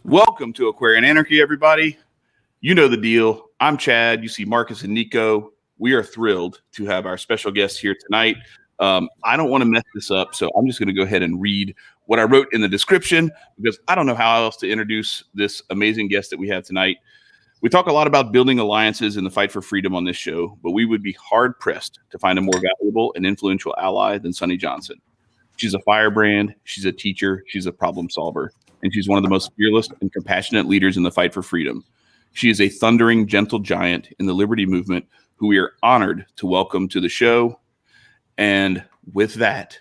Welcome to Aquarian Anarchy, everybody. You know the deal. I'm Chad. You see Marcus and Nico. We are thrilled to have our special guest here tonight. I don't want to mess this up, so I'm just going to go ahead and read what I wrote in the description because I don't know how else to introduce this amazing guest that we have tonight. We talk a lot about building alliances in the fight for freedom on this show, but we would be hard-pressed to find a more valuable and influential ally than Sonnie Johnson. She's a firebrand, she's a teacher, she's a problem solver, and she's one of the most fearless and compassionate leaders in the fight for freedom. She is a thundering, gentle giant in the liberty movement who we are honored to welcome to the show. And with that,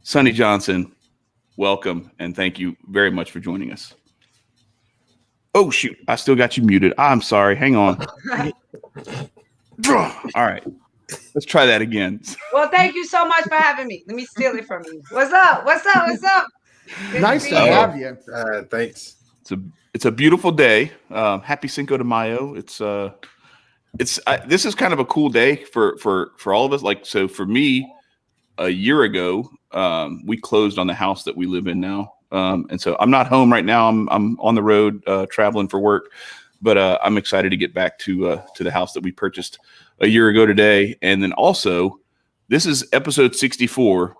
Sonnie Johnson, welcome, and thank you very much for joining us. Oh, shoot, I still got you muted. I'm sorry. Hang on. All right. Let's try that again. Well, thank you so much for having me. Let me steal it from you. What's up? What's up? What's up? Nice to have you. Thanks. It's a beautiful day. Happy Cinco de Mayo. This is kind of a cool day for all of us. Like, so for me, a year ago, we closed on the house that we live in now. And so I'm not home right now. I'm on the road traveling for work, but I'm excited to get back to the house that we purchased a year ago today. And then also, this is episode 64.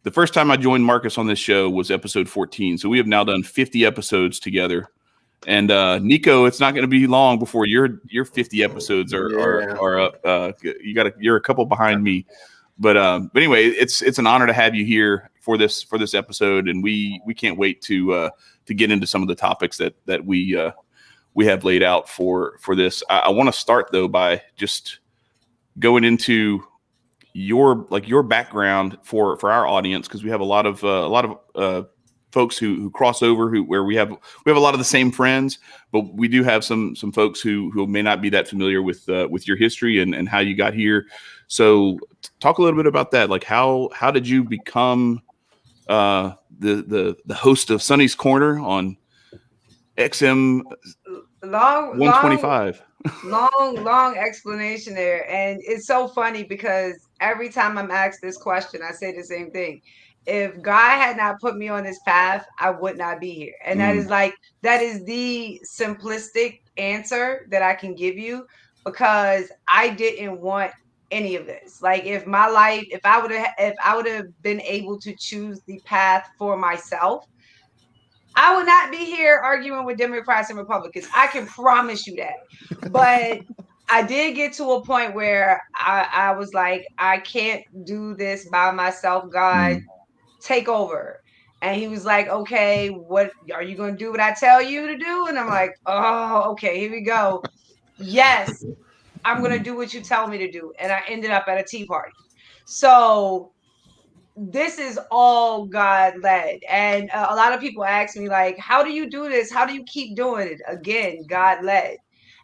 The first time I joined Marcus on this show was episode 14. So we have now done 50 episodes together. And Nico, it's not going to be long before your 50 episodes are up. You're a couple behind me. But anyway, it's an honor to have you here for this episode, and we can't wait to get into some of the topics that we have laid out for this. I want to start though by just going into your background for our audience, because we have a lot of folks who cross over where we have a lot of the same friends, but we do have some folks who may not be that familiar with your history and how you got here. So talk a little bit about that. Like how did you become the host of Sonnie's Corner on XM 125? Long explanation there. And it's so funny because every time I'm asked this question, I say the same thing. If God had not put me on this path, I would not be here. And that is the simplistic answer that I can give you, because I didn't want any of this. Like if I would have been able to choose the path for myself, I would not be here arguing with Democrats and Republicans. I can promise you that. But I did get to a point where I was like, I can't do this by myself. God, take over. And he was like, okay, what are you going to do what I tell you to do? And I'm like, oh, okay, here we go. Yes, I'm going to do what you tell me to do. And I ended up at a tea party. So this is all God led. And a lot of people ask me, like, how do you do this? How do you keep doing it? Again, God led.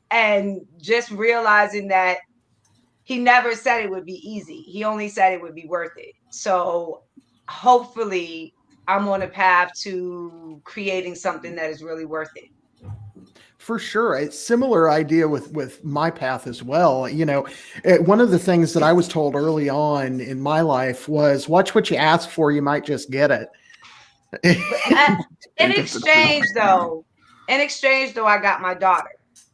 And just realizing that he never said it would be easy. He only said it would be worth it. So hopefully I'm on a path to creating something that is really worth it. For sure. A similar idea with my path as well. You know, one of the things that I was told early on in my life was watch what you ask for. You might just get it. In exchange though, I got my daughter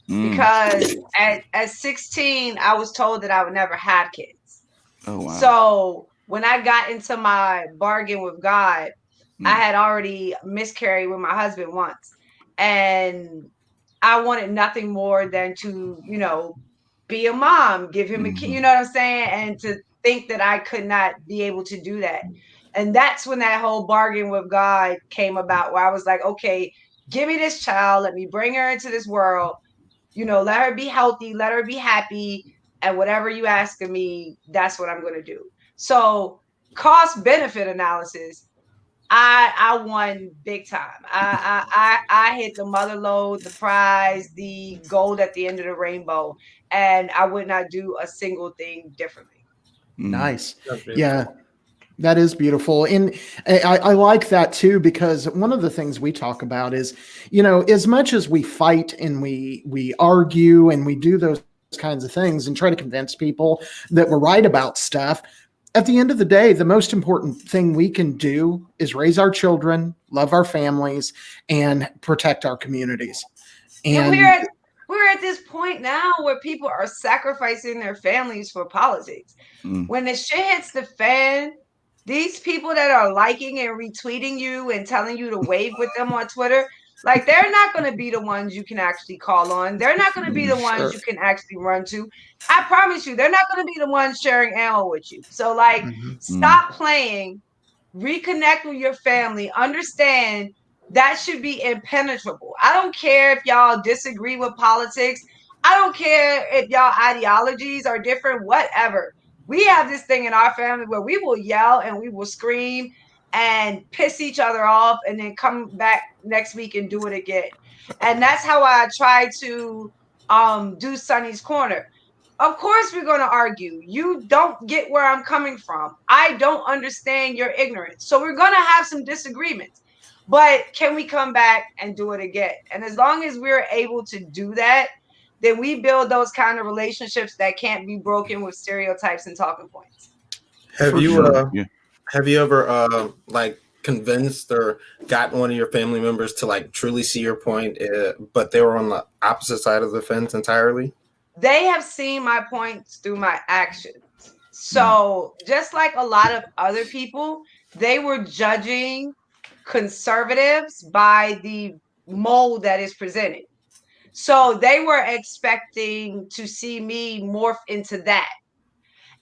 because at 16, I was told that I would never have kids. Oh, wow. So when I got into my bargain with God, I had already miscarried with my husband once. And I wanted nothing more than to, be a mom, give him a kid, you know what I'm saying? And to think that I could not be able to do that. And that's when that whole bargain with God came about, where I was like, okay, give me this child. Let me bring her into this world. Let her be healthy. Let her be happy. And whatever you ask of me, that's what I'm going to do. So cost benefit analysis, I won big time. I hit the mother lode, the prize, the gold at the end of the rainbow, and I would not do a single thing differently. Nice. Yeah, that is beautiful. And I like that too, because one of the things we talk about is, as much as we fight and we argue and we do those kinds of things and try to convince people that we're right about stuff, at the end of the day, the most important thing we can do is raise our children, love our families, and protect our communities. Yeah, And we're at this point now where people are sacrificing their families for politics. When the shit hits the fan, these people that are liking and retweeting you and telling you to wave with them on Twitter, like they're not going to be the ones you can actually call on. They're not going to be the ones you can actually run to. I promise you, they're not going to be the ones sharing ammo with you. So like, stop playing, reconnect with your family, understand that should be impenetrable. I don't care if y'all disagree with politics. I don't care if y'all ideologies are different, whatever. We have this thing in our family where we will yell and we will scream and piss each other off and then come back next week and do it again. And that's how I try to do Sonnie's Corner. Of course, we're going to argue. You don't get where I'm coming from. I don't understand your ignorance. So we're going to have some disagreements. But can we come back and do it again? And as long as we're able to do that, then we build those kind of relationships that can't be broken with stereotypes and talking points. Have you ever like convinced or gotten one of your family members to like truly see your point, but they were on the opposite side of the fence entirely? They have seen my points through my actions. So just like a lot of other people, they were judging conservatives by the mold that is presented. So they were expecting to see me morph into that.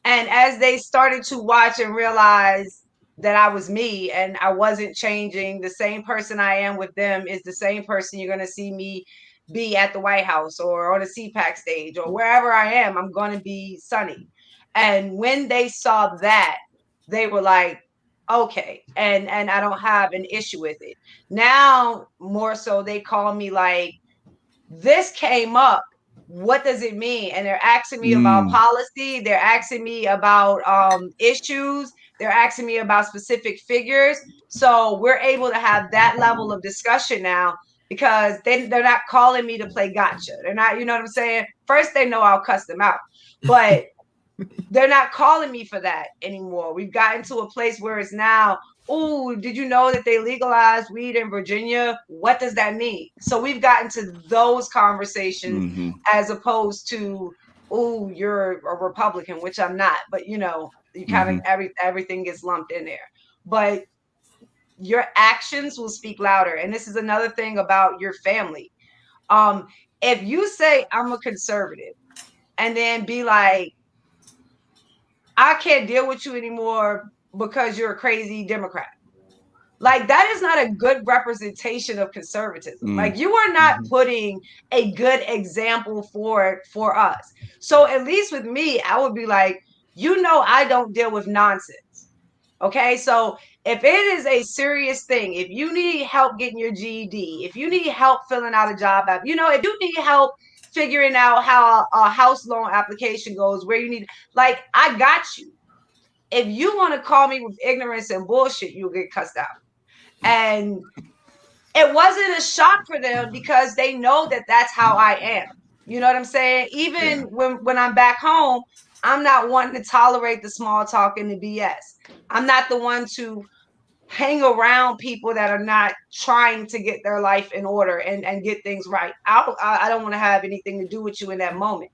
And as they started to watch and realize that I was me and I wasn't changing, the same person I am with them is the same person you're going to see me be at the White House or on a CPAC stage or wherever I am, I'm going to be Sonnie. And when they saw that, they were like, okay, and I don't have an issue with it. Now, more so, they call me like, this came up. What does it mean? And they're asking me about policy. They're asking me about issues. They're asking me about specific figures. So we're able to have that level of discussion now because they're not calling me to play gotcha. They're not, you know what I'm saying? First, they know I'll cuss them out, but they're not calling me for that anymore. We've gotten to a place where it's now, oh, did you know that they legalized weed in Virginia? What does that mean? So we've gotten to those conversations as opposed to, oh, you're a Republican, which I'm not. But, you know, you kind of everything gets lumped in there. But your actions will speak louder. And this is another thing about your family. If you say I'm a conservative and then be like, I can't deal with you anymore because you're a crazy Democrat. Like that is not a good representation of conservatism. Like you are not putting a good example for us. So at least with me, I would be like, you know, I don't deal with nonsense. Okay. So if it is a serious thing, if you need help getting your GED, if you need help filling out a job app, you know, if you need help figuring out how a house loan application goes, where you need, like, I got you. If you want to call me with ignorance and bullshit, you'll get cussed out. And it wasn't a shock for them because they know that that's how I am. You know what I'm saying? Even when I'm back home, I'm not one to tolerate the small talk and the BS. I'm not the one to hang around people that are not trying to get their life in order and get things right. I don't want to have anything to do with you in that moment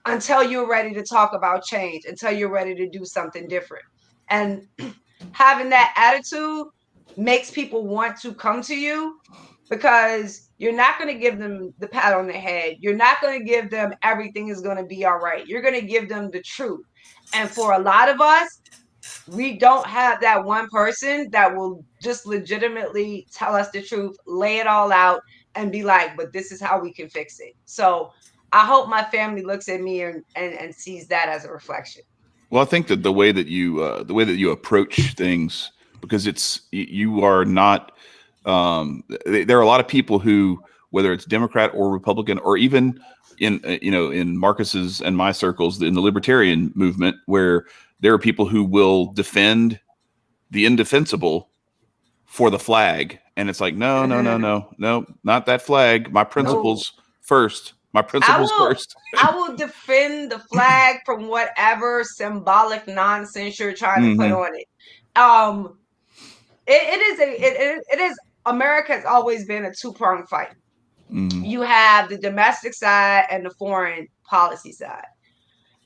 until you're ready to talk about change, until you're ready to do something different. And having that attitude makes people want to come to you because you're not going to give them the pat on the head. You're not going to give them everything is going to be all right. You're going to give them the truth. And for a lot of us, we don't have that one person that will just legitimately tell us the truth, lay it all out, and be like, but this is how we can fix it. So I hope my family looks at me and sees that as a reflection. Well, I think that the way that you approach things, because you are not. There are a lot of people who, whether it's Democrat or Republican, or even in Marcus's and my circles in the libertarian movement, where there are people who will defend the indefensible for the flag, and it's like, no, not that flag. My principles first. My principles first. I will defend the flag from whatever symbolic nonsense you're trying to put on it. It is. America has always been a two-pronged fight. You have the domestic side and the foreign policy side.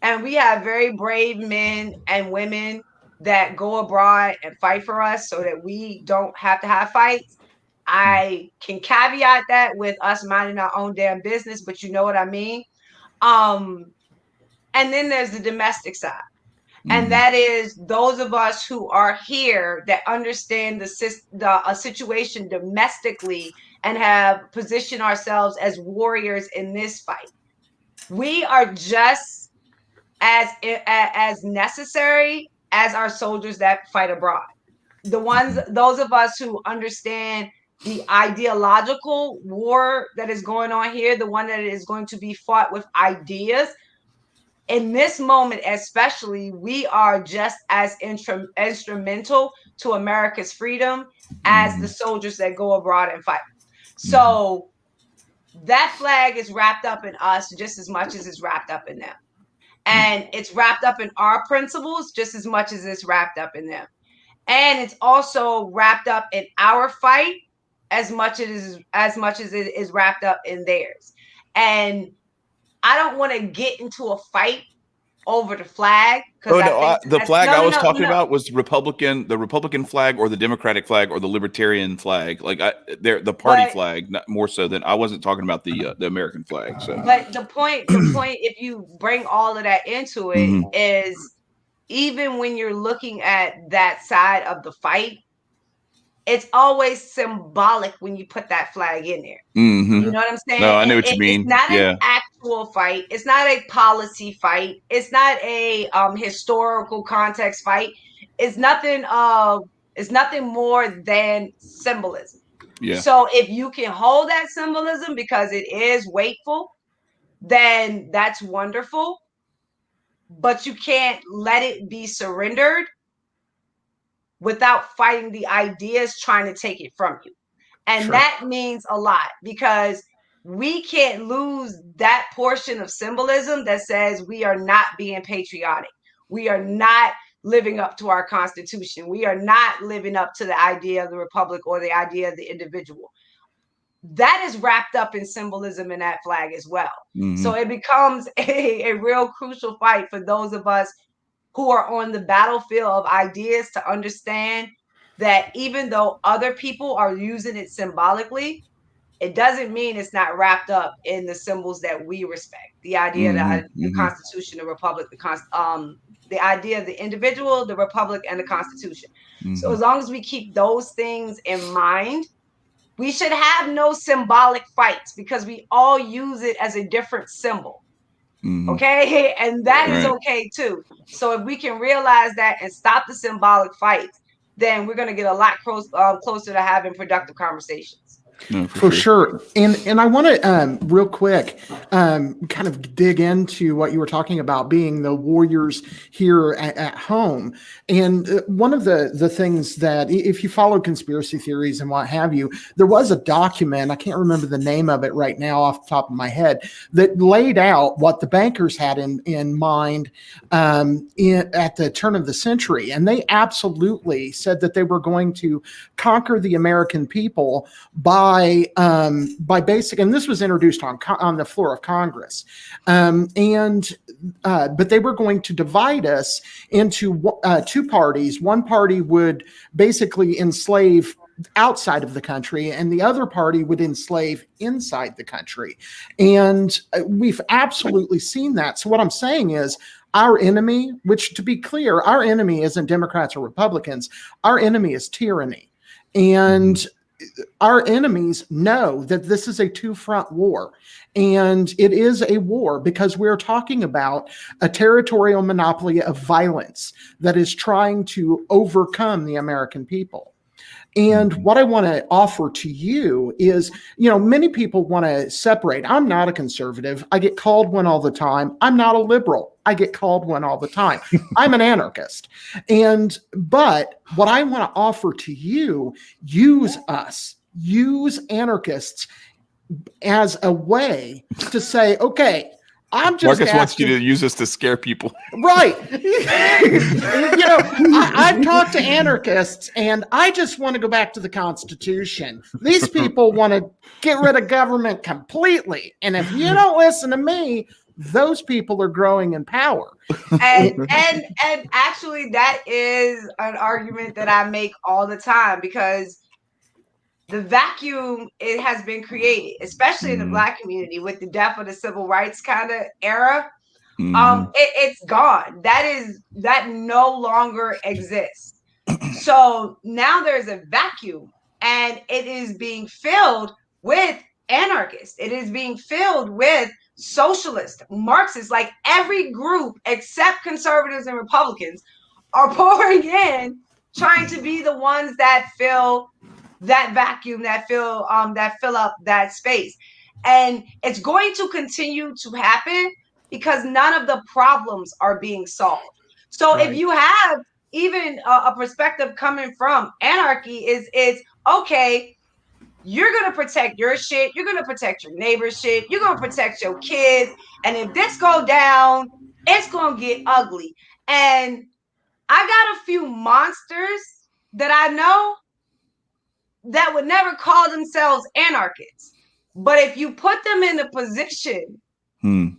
And we have very brave men and women that go abroad and fight for us so that we don't have to have fights. I can caveat that with us minding our own damn business, but you know what I mean? And then there's the domestic side. And that is those of us who are here that understand a situation domestically and have positioned ourselves as warriors in this fight. We are just as necessary as our soldiers that fight abroad. Those of us who understand the ideological war that is going on here, the one that is going to be fought with ideas. In this moment, especially, we are just as instrumental to America's freedom as the soldiers that go abroad and fight. So that flag is wrapped up in us just as much as it's wrapped up in them. And it's wrapped up in our principles just as much as it's wrapped up in them. And it's also wrapped up in our fight as much as it is wrapped up in theirs. And I don't want to get into a fight over the flag. The flag I was talking about was the Republican flag or the Democratic flag or the Libertarian flag. Like the party flag, not more so than I wasn't talking about the American flag. So, but the point, if you bring all of that into it, is even when you're looking at that side of the fight, it's always symbolic when you put that flag in there. You know what I'm saying? No, I know what you mean. It's not an actual fight. It's not a policy fight. It's not a historical context fight. It's nothing more than symbolism. Yeah. So if you can hold that symbolism because it is weightful, then that's wonderful. But you can't let it be surrendered without fighting the ideas trying to take it from you. And that means a lot because we can't lose that portion of symbolism that says we are not being patriotic. We are not living up to our Constitution. We are not living up to the idea of the republic or the idea of the individual. That is wrapped up in symbolism in that flag as well. So it becomes a real crucial fight for those of us who are on the battlefield of ideas to understand that even though other people are using it symbolically, it doesn't mean it's not wrapped up in the symbols that we respect. The idea that the Constitution, the Republic, the idea of the individual, the Republic, and the Constitution. So as long as we keep those things in mind, we should have no symbolic fights because we all use it as a different symbol. Okay, and that is okay too. So if we can realize that and stop the symbolic fights, then we're going to get a lot closer to having productive conversations. No, for sure. And I want to real quick kind of dig into what you were talking about being the warriors here at home. And one of the things that if you follow conspiracy theories and what have you, there was a document, I can't remember the name of it right now off the top of my head, that laid out what the bankers had in mind at the turn of the century. And they absolutely said that they were going to conquer the American people by basic, and this was introduced on the floor of Congress, but they were going to divide us into two parties. One party would basically enslave outside of the country, and the other party would enslave inside the country. And we've absolutely seen that. So what I'm saying is, our enemy, which to be clear, our enemy isn't Democrats or Republicans. Our enemy is tyranny, and our enemies know that this is a two-front war, and it is a war because we're talking about a territorial monopoly of violence that is trying to overcome the American people. And what I want to offer to you is, many people want to separate. I'm not a conservative. I get called one all the time. I'm not a liberal. I get called one all the time. I'm an anarchist. But what I want to offer to you, use us, use anarchists as a way to say, okay, I'm just Marcus wants you asking- to use this to scare people. Right. I've talked to anarchists, and I just want to go back to the Constitution. These people want to get rid of government completely. And if you don't listen to me, those people are growing in power. And actually, that is an argument that I make all the time, because the vacuum, it has been created, especially in the Black community, with the death of the civil rights kind of era. It's gone. That no longer exists. So now there's a vacuum, and it is being filled with anarchists. It is being filled with socialists, Marxists. Like, every group except conservatives and Republicans are pouring in, trying to be the ones that fill that vacuum, that fill up that space. And it's going to continue to happen, because none of the problems are being solved. So if you have even a perspective coming from anarchy, it's okay, you're going to protect your shit, you're going to protect your neighbor's shit, you're going to protect your kids, and if this go down, it's going to get ugly. And I got a few monsters that I know that would never call themselves anarchists. But if you put them in a position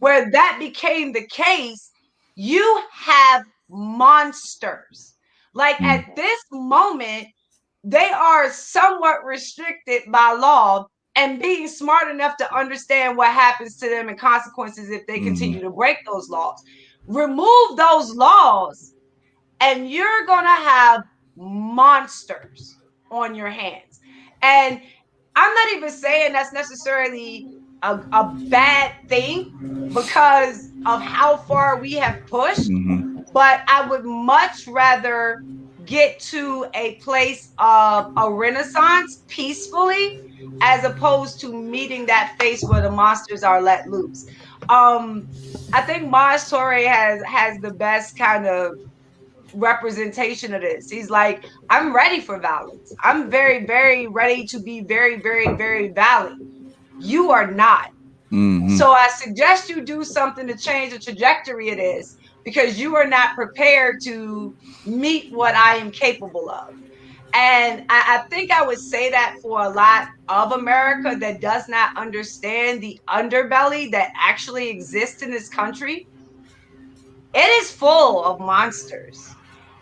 where that became the case, you have monsters. Like, at this moment, they are somewhat restricted by law, and being smart enough to understand what happens to them and consequences if they continue to break those laws. Remove those laws, and you're going to have monsters on your hands. And I'm not even saying that's necessarily a bad thing because of how far we have pushed, but I would much rather get to a place of a renaissance peacefully, as opposed to meeting that face where the monsters are let loose. I think Maj Toure has the best kind of representation of this. He's like, I'm ready for violence. I'm very, very ready to be very, very, very violent. You are not. So I suggest you do something to change the trajectory of this, because you are not prepared to meet what I am capable of. And I think I would say that for a lot of America that does not understand the underbelly that actually exists in this country. It is full of monsters.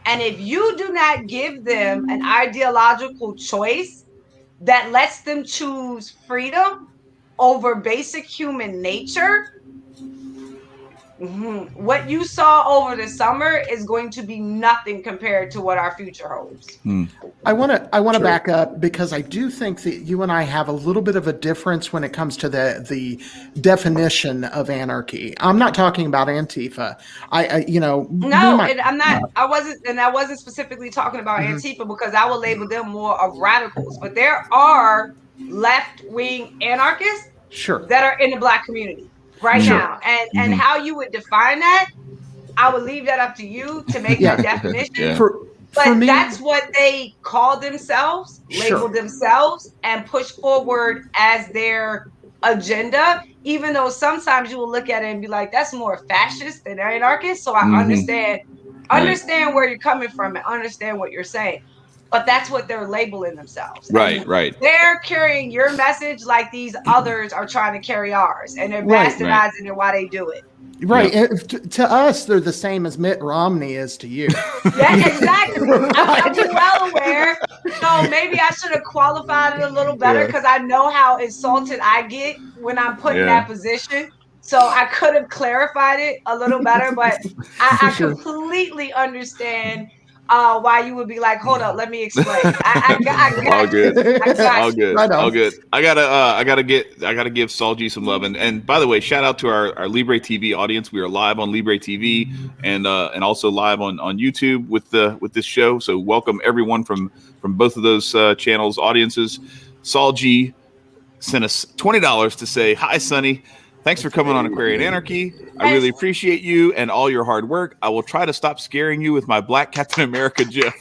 And if you do not give them an ideological choice that lets them choose freedom over basic human nature, what you saw over the summer is going to be nothing compared to what our future holds. I want to back up, because I do think that you and I have a little bit of a difference when it comes to the definition of anarchy. I'm not talking about Antifa. I wasn't specifically talking about Antifa, because I would label them more of radicals. But there are left-wing anarchists that are in the Black community right now, and how you would define that, I would leave that up to you to make that definition. But that's what they call themselves, label themselves, and push forward as their agenda, even though sometimes you will look at it and be like, that's more fascist than anarchist. So I understand where you're coming from and understand what you're saying. But that's what they're labeling themselves. Right. They're carrying your message like these others are trying to carry ours, and they're bastardizing it while they do it. Right. To us, they're the same as Mitt Romney is to you. Yeah, exactly. I'm well aware. So maybe I should have qualified it a little better, because I know how insulted I get when I'm put in that position. So I could have clarified it a little better, but I completely understand why you would be like, hold up, let me explain. I got all good. All good. I gotta give Saul G some love. And by the way, shout out to our Libre TV audience. We are live on Libre TV and also live on YouTube with this show. So welcome everyone from both of those channels, audiences. Saul G sent us $20 to say, hi, Sonnie. Thanks for coming on Aquarian Anarchy. I really appreciate you and all your hard work. I will try to stop scaring you with my Black Captain America gif.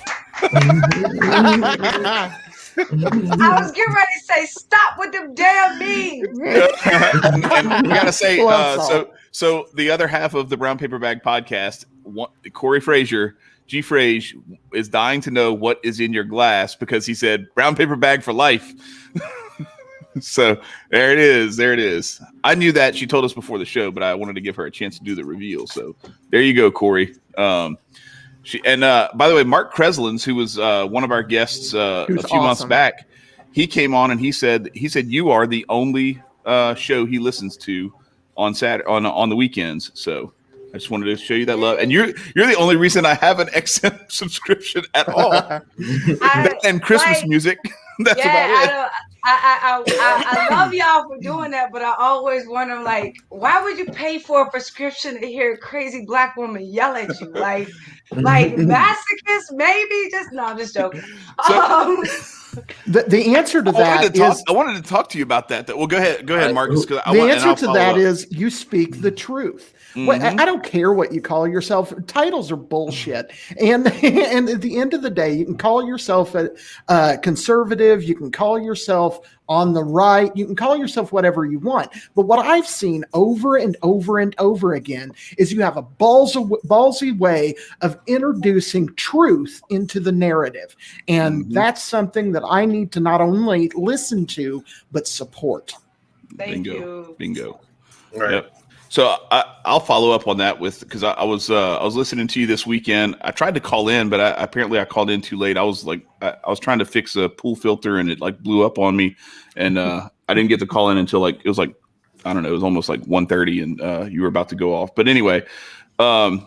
I was getting ready to say, stop with them damn memes. And we gotta say, so the other half of the Brown Paper Bag podcast, Corey Frazier, G. Frage, is dying to know what is in your glass because he said brown paper bag for life. So there it is. I knew that. She told us before the show, but I wanted to give her a chance to do the reveal. So there you go, Corey. By the way, Mark Kreslins, who was one of our guests a few months back, he came on and he said you are the only show he listens to on Saturday on the weekends. So I just wanted to show you that love, and you're the only reason I have an XM subscription at all. And Christmas music. That's about it. I love y'all for doing that, but I always wonder, like, why would you pay for a prescription to hear a crazy black woman yell at you? Like masochist, maybe? I'm just joking. The answer to that is I wanted to talk to you about that. Well, go ahead, Marcus. The answer to that is you speak the truth. Well, I don't care what you call yourself. Titles are bullshit. And at the end of the day, you can call yourself a conservative. You can call yourself on the right. You can call yourself whatever you want. But what I've seen over and over and over again is you have a ballsy way of introducing truth into the narrative. And that's something that I need to not only listen to, but support. Thank you. Bingo. Right. Yep. So I'll follow up on that because I was listening to you this weekend. I tried to call in, but apparently I called in too late. I was trying to fix a pool filter and it blew up on me, and I didn't get to call in until it was I don't know, it was almost 1:30, and you were about to go off. But anyway, I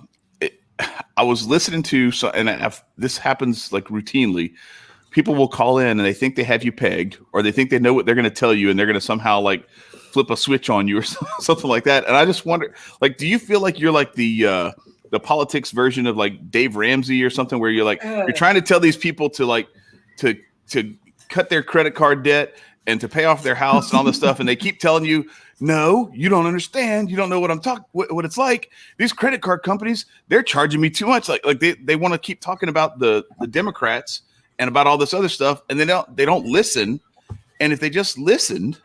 was listening to this happens routinely. People will call in and they think they have you pegged, or they think they know what they're going to tell you, and they're going to somehow flip a switch on you or something like that. And I just wonder, do you feel like you're the politics version of Dave Ramsey or something, where you're you're trying to tell these people to cut their credit card debt and to pay off their house and all this stuff, and they keep telling you, no, you don't understand, you don't know what it's like. These credit card companies, they're charging me too much. They want to keep talking about the Democrats and about all this other stuff, and they don't listen. And if they just listened,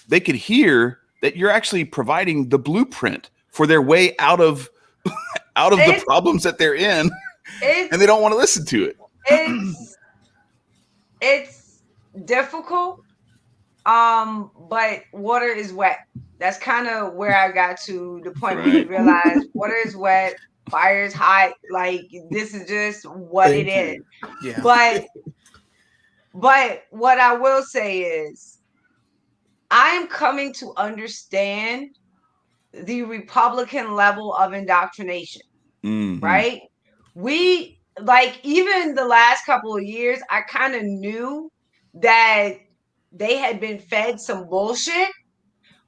they could hear that you're actually providing the blueprint for their way out of the problems that they're in, and they don't want to listen to it. It's difficult, but water is wet. That's kind of where I got to the point where you realize water is wet, fire is hot. This is just what it is. Yeah. But what I will say is, I am coming to understand the Republican level of indoctrination, right? We, even the last couple of years, I kind of knew that they had been fed some bullshit,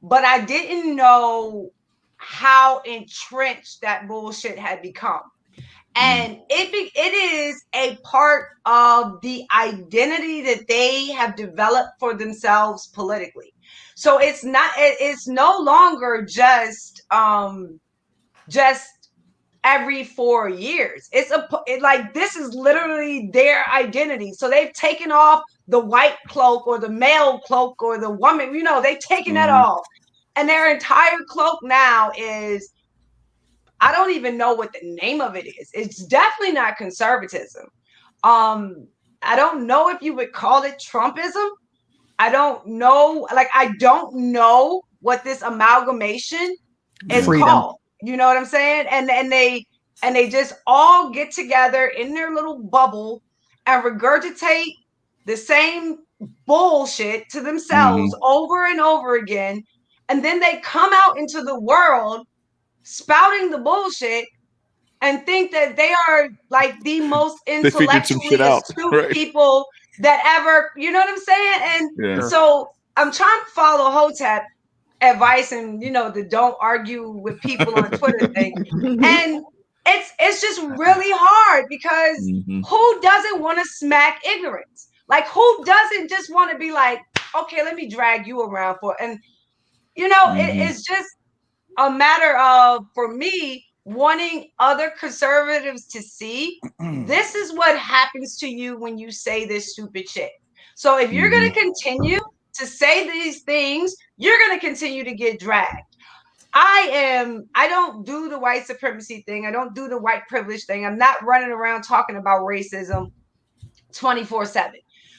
but I didn't know how entrenched that bullshit had become. And it is a part of the identity that they have developed for themselves politically. So it's no longer just every 4 years. This is literally their identity. So they've taken off the white cloak or the male cloak or the woman, they've taken that off. And their entire cloak now is, I don't even know what the name of it is. It's definitely not conservatism. I don't know if you would call it Trumpism. I don't know. I don't know what this amalgamation is called. You know what I'm saying? And they just all get together in their little bubble and regurgitate the same bullshit to themselves over and over again. And then they come out into the world spouting the bullshit and think that they are the most intellectually astute people that ever, you know what I'm saying? And so I'm trying to follow Hotep advice and, the don't argue with people on Twitter thing. And it's just really hard because who doesn't want to smack ignorance? Who doesn't just want to be okay, let me drag you around and it's just a matter of, for me, wanting other conservatives to see this is what happens to you when you say this stupid shit. So if you're going to continue to say these things, you're going to continue to get dragged. I don't do the white supremacy thing. I don't do the white privilege thing. I'm not running around talking about racism 24/7.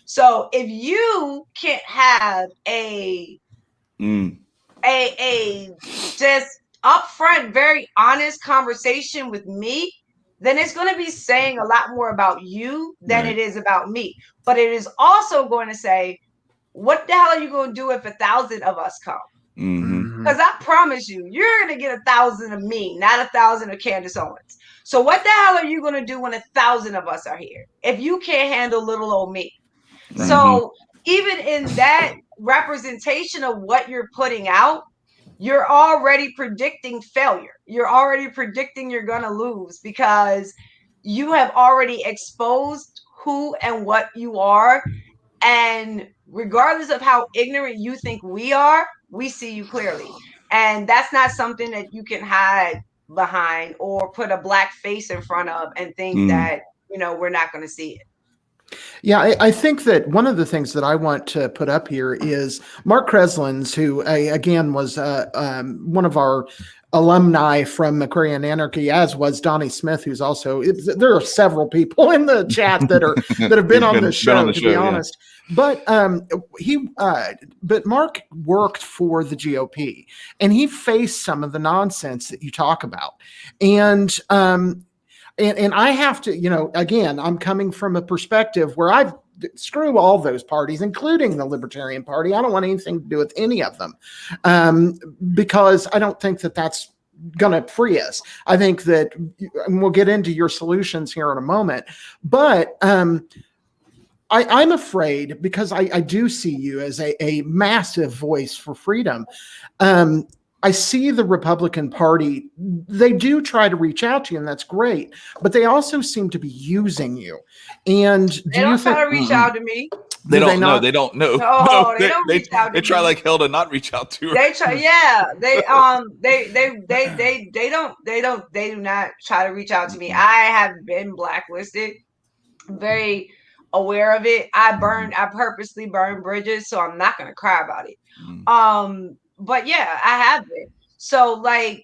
So if you can't have a just upfront, very honest conversation with me, then it's going to be saying a lot more about you than it is about me. But it is also going to say, what the hell are you going to do if 1,000 of us come? Because I promise you, you're going to get 1,000 of me, not 1,000 of Candace Owens. So what the hell are you going to do when 1,000 of us are here if you can't handle little old me? So even in that representation of what you're putting out, you're already predicting failure. You're already predicting you're going to lose because you have already exposed who and what you are. And regardless of how ignorant you think we are, we see you clearly. And that's not something that you can hide behind or put a black face in front of and think that, we're not going to see it. Yeah, I think that one of the things that I want to put up here is Mark Kreslins, who again was one of our alumni from Aquarian Anarchy, as was Donnie Smith, who's also, there are several people in the chat that have been on the show, to be honest. But but Mark worked for the GOP, and he faced some of the nonsense that you talk about, and I have to, again, I'm coming from a perspective where I've screw all those parties, including the Libertarian Party. I don't want anything to do with any of them because I don't think that that's going to free us. I think that, and we'll get into your solutions here in a moment, but I'm afraid because I do see you as a massive voice for freedom. I see the Republican Party, they do try to reach out to you, and that's great, but they also seem to be using you. And they don't try to reach out to me. They don't know. They don't know. No, they don't reach out to me. They try like hell to not reach out to her. They try, they do not try to reach out to me. I have been blacklisted, very aware of it. I purposely burned bridges, so I'm not gonna cry about it. But yeah, I have been. So like,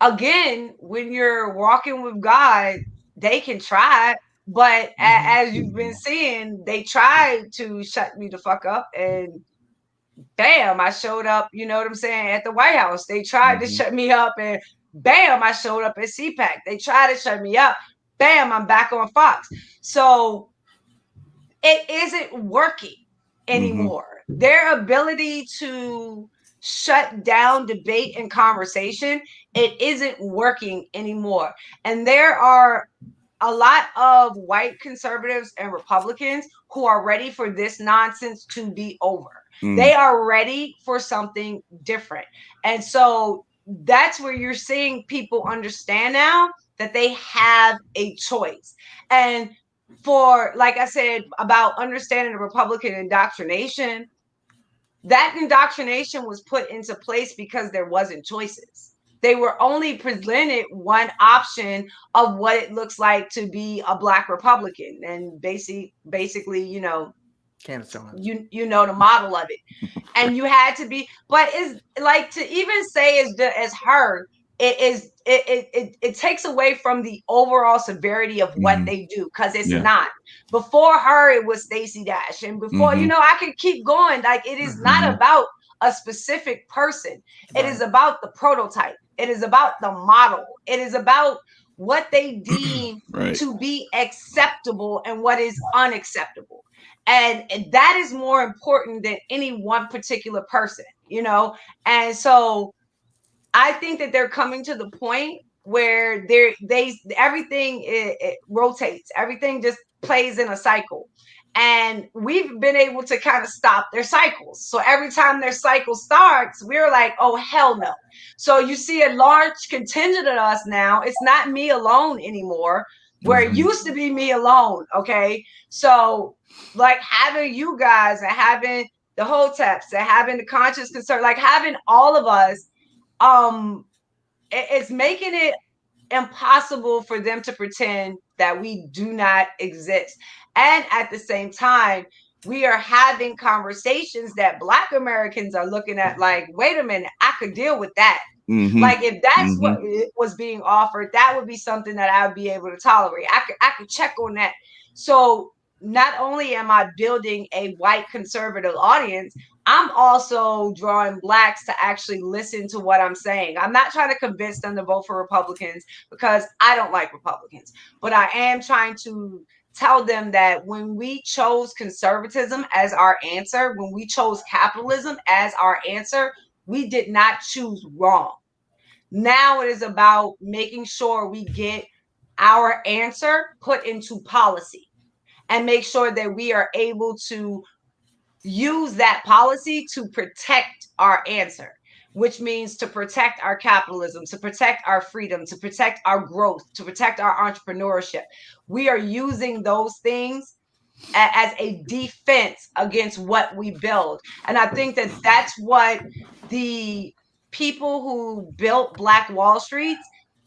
again, when you're walking with God, they can try, but as you've been seeing, they tried to shut me the fuck up, and bam, I showed up, you know what I'm saying, at the White House. They tried to shut me up, and bam, I showed up at CPAC. They tried to shut me up. Bam, I'm back on Fox. So it isn't working anymore. Their ability to shut down debate and conversation, it isn't working anymore. And there are a lot of white conservatives and Republicans who are ready for this nonsense to be over. They are ready for something different. And so that's where you're seeing people understand now that they have a choice. And for, like I said, about understanding the Republican indoctrination, that indoctrination was put into place because there wasn't choices. They were only presented one option of what it looks like to be a Black Republican, and basically, you know the model of it, and you had to be. But it's like, to even say as her, it takes away from the overall severity of what they do, because it's not. Before her, it was Stacey Dash, and before I could keep going. Like, it is not about a specific person. It is about the prototype. It is about the model. It is about what they deem to be acceptable and what is unacceptable. And that is more important than any one particular person, And so I think that they're coming to the point where everything it rotates. Everything just plays in a cycle. And we've been able to kind of stop their cycles. So every time their cycle starts, we're like, oh, hell no. So you see a large contingent of us now. It's not me alone anymore, where it used to be me alone. Okay. So like, having you guys and having the Hoteps and having the conscious concern, like having all of us, it's making it impossible for them to pretend that we do not exist. And at the same time, we are having conversations that Black Americans are looking at like, wait a minute, I could deal with that. Like if that's what was being offered, that would be something that I would be able to tolerate. I could check on that. So not only am I building a white conservative audience, I'm also drawing Blacks to actually listen to what I'm saying. I'm not trying to convince them to vote for Republicans because I don't like Republicans, but I am trying to tell them that when we chose conservatism as our answer, when we chose capitalism as our answer, we did not choose wrong. Now it is about making sure we get our answer put into policy and make sure that we are able to use that policy to protect our answer, which means to protect our capitalism, to protect our freedom, to protect our growth, to protect our entrepreneurship. We are using those things as a defense against what we build. And I think that that's what the people who built Black Wall Street,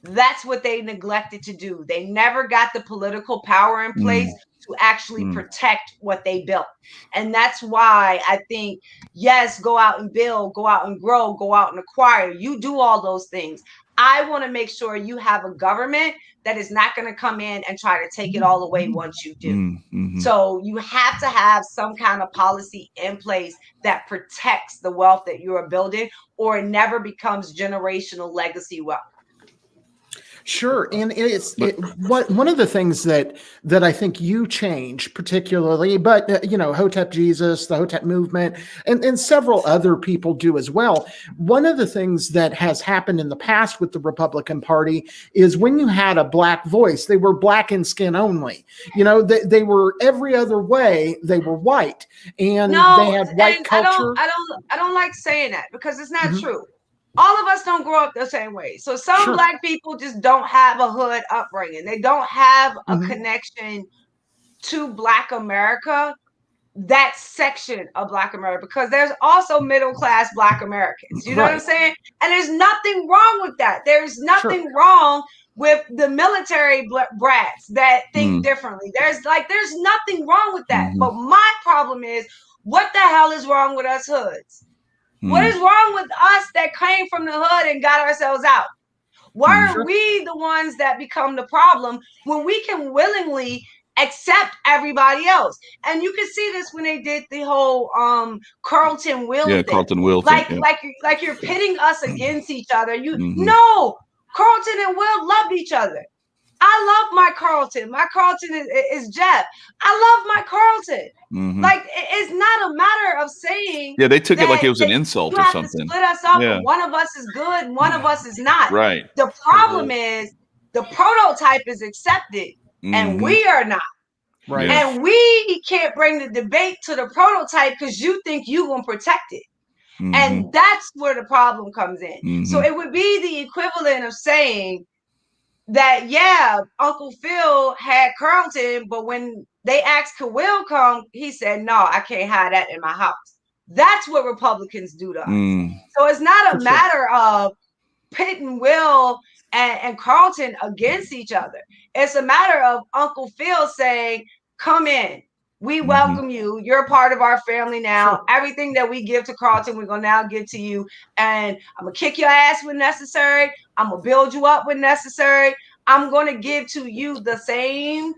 that's what they neglected to do. They never got the political power in place to actually protect what they built. And that's why I think, yes, go out and build, go out and grow, go out and acquire. You do all those things. I want to make sure you have a government that is not going to come in and try to take it all away once you do. So you have to have some kind of policy in place that protects the wealth that you are building, or it never becomes generational legacy wealth. Sure, and one of the things that I think you change particularly, but Hotep Jesus, the Hotep movement, and several other people do as well. One of the things that has happened in the past with the Republican Party is when you had a Black voice, they were Black in skin only. They were every other way they were white, and they had white culture. I don't like saying that because it's not true. All of us don't grow up the same way. So some Black people just don't have a hood upbringing. They don't have a connection to Black America, that section of Black America, because there's also middle-class Black Americans. You know what I'm saying? And there's nothing wrong with that. There's nothing wrong with the military brats that think differently. There's nothing wrong with that. But my problem is, what the hell is wrong with us hoods? What is wrong with us that came from the hood and got ourselves out? Why are we the ones that become the problem when we can willingly accept everybody else? And you can see this when they did the whole Carlton Will thing. Carlton Will thing. Like you're pitting us against each other. No, Carlton and Will loved each other. I love my Carlton. My Carlton is Jeff. I love my Carlton. Like, it's not a matter of saying. Yeah, they took it like it was an insult or something. To split us up, and one of us is good and one of us is not. Right. The problem is the prototype is accepted and we are not. Right. And we can't bring the debate to the prototype because you think you're going to protect it. And that's where the problem comes in. So it would be the equivalent of saying that, yeah, Uncle Phil had Carlton, but when they asked, could Will come? He said, no, I can't have that in my house. That's what Republicans do to us. So it's not a matter of pitting Will and Carlton against each other. It's a matter of Uncle Phil saying, come in. We welcome you. You're a part of our family now. Everything that we give to Carlton, we're going to now give to you. And I'm going to kick your ass when necessary. I'm going to build you up when necessary. I'm going to give to you the same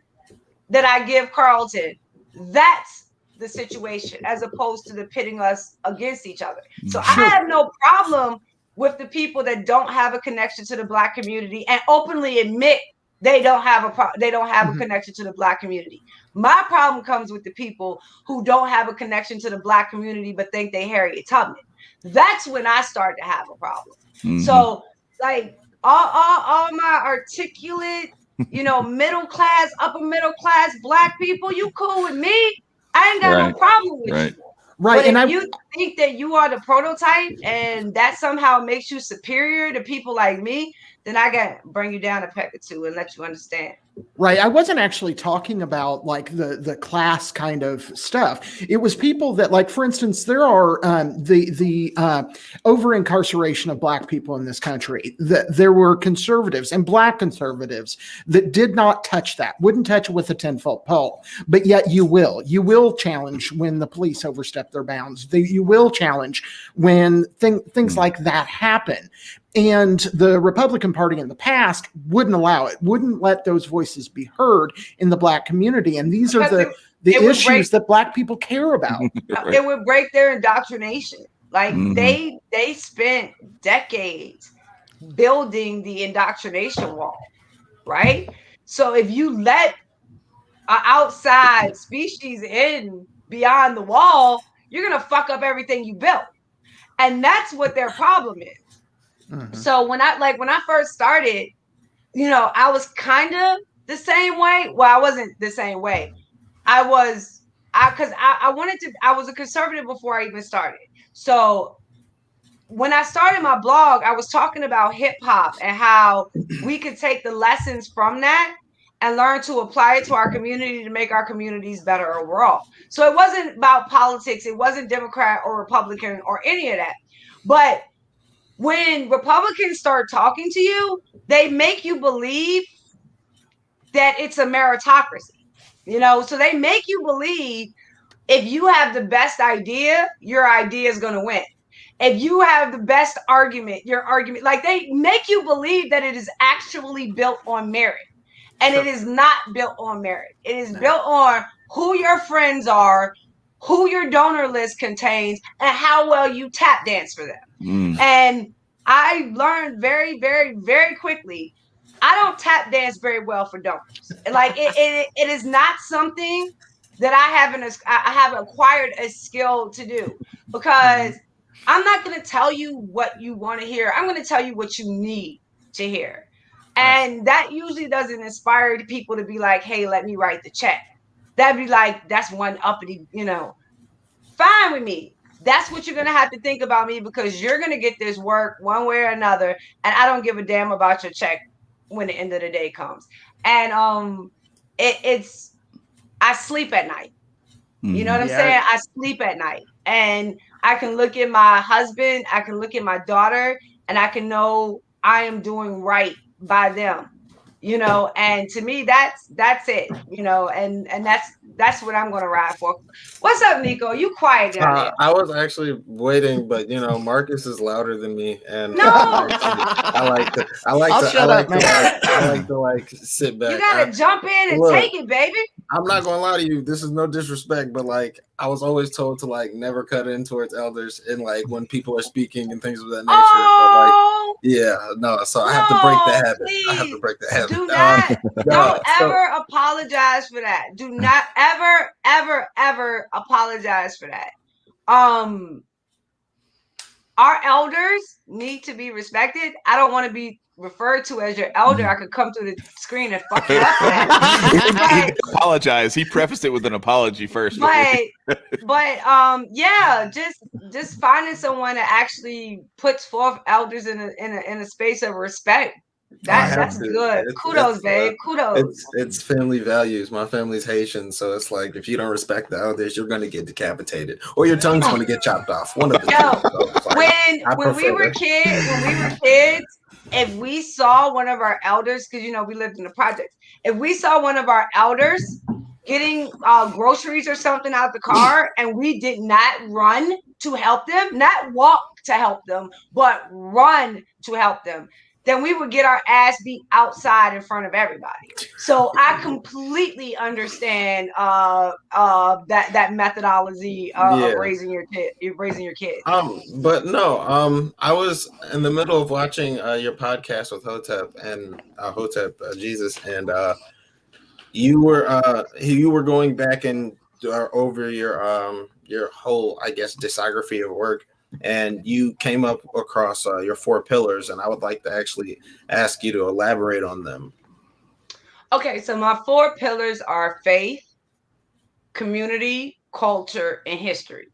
that I give Carlton. That's the situation, as opposed to the pitting us against each other. So I have no problem with the people that don't have a connection to the Black community and openly admit they don't have a connection to the Black community. My problem comes with the people who don't have a connection to the Black community but think they Harriet Tubman. That's when I start to have a problem. So, like, all my articulate, middle class, upper middle class Black people, you cool with me? I ain't got no problem with you. Right. But if you think that you are the prototype and that somehow makes you superior to people like me, then I got to bring you down a peg or two and let you understand. Right. I wasn't actually talking about like the class kind of stuff. It was people that, like, for instance, there are the over incarceration of Black people in this country. There were conservatives and Black conservatives that did not touch that, wouldn't touch it with a 10-foot pole. But yet you will challenge when the police overstep their bounds. You will challenge when things like that happen. And the Republican Party in the past wouldn't allow it, wouldn't let those voices be heard in the Black community. And these are the issues that Black people care about. Right. It would break their indoctrination. Like they spent decades building the indoctrination wall, right? So if you let an outside species in beyond the wall, you're going to fuck up everything you built. And that's what their problem is. So when I first started, I was kind of the same way. Well, I wasn't the same way. I was a conservative before I even started. So when I started my blog, I was talking about hip hop and how we could take the lessons from that and learn to apply it to our community to make our communities better overall. So it wasn't about politics. It wasn't Democrat or Republican or any of that. But when Republicans start talking to you, they make you believe that it's a meritocracy, so they make you believe if you have the best idea, your idea is going to win. If you have the best argument, your argument, like they make you believe that it is actually built on merit. And it is not built on merit. It is built on who your friends are, who your donor list contains, and how well you tap dance for them. And I learned very, very, very quickly, I don't tap dance very well for donors. Like it is not something that I have acquired a skill to do, because I'm not going to tell you what you want to hear. I'm going to tell you what you need to hear. And that usually doesn't inspire people to be like, hey, let me write the check. That'd be like, that's one uppity, fine with me. That's what you're going to have to think about me, because you're going to get this work one way or another. And I don't give a damn about your check when the end of the day comes. And I sleep at night. You know what I'm saying? I sleep at night, and I can look at my husband, I can look at my daughter, and I can know I am doing right by them, and to me, that's it, and that's what I'm going to ride for. What's up, Nico? You quiet down there. I was actually waiting, but Marcus is louder than me, and no, I like to sit back. You gotta jump in and take it, baby. I'm not gonna lie to you. This is no disrespect, but I was always told to never cut in towards elders, and when people are speaking and things of that nature. So I have to break the habit. Please. I have to break the habit. Do not, don't ever apologize for that. Do not ever, ever, ever apologize for that. Our elders need to be respected. I don't want to be referred to as your elder. I could come through the screen and fuck you up for that. He apologize. He prefaced it with an apology first. Just finding someone that actually puts forth elders in a space of respect. That's good. Kudos, babe. Kudos. It's family values. My family's Haitian, so it's like if you don't respect the elders, you're going to get decapitated, or your tongue's going to get chopped off. One of the two. When we were kids, if we saw one of our elders, because we lived in the projects, if we saw one of our elders getting groceries or something out the car, and we did not run to help them, not walk to help them, but run to help them, then we would get our ass beat outside in front of everybody. So I completely understand that methodology of raising your kids. But no, I was in the middle of watching your podcast with Hotep and Jesus, and you were going back and over your whole, I guess, discography of work. And you came up across your 4 pillars, and I would like to actually ask you to elaborate on them. Okay, so my 4 pillars are faith, community, culture, and history.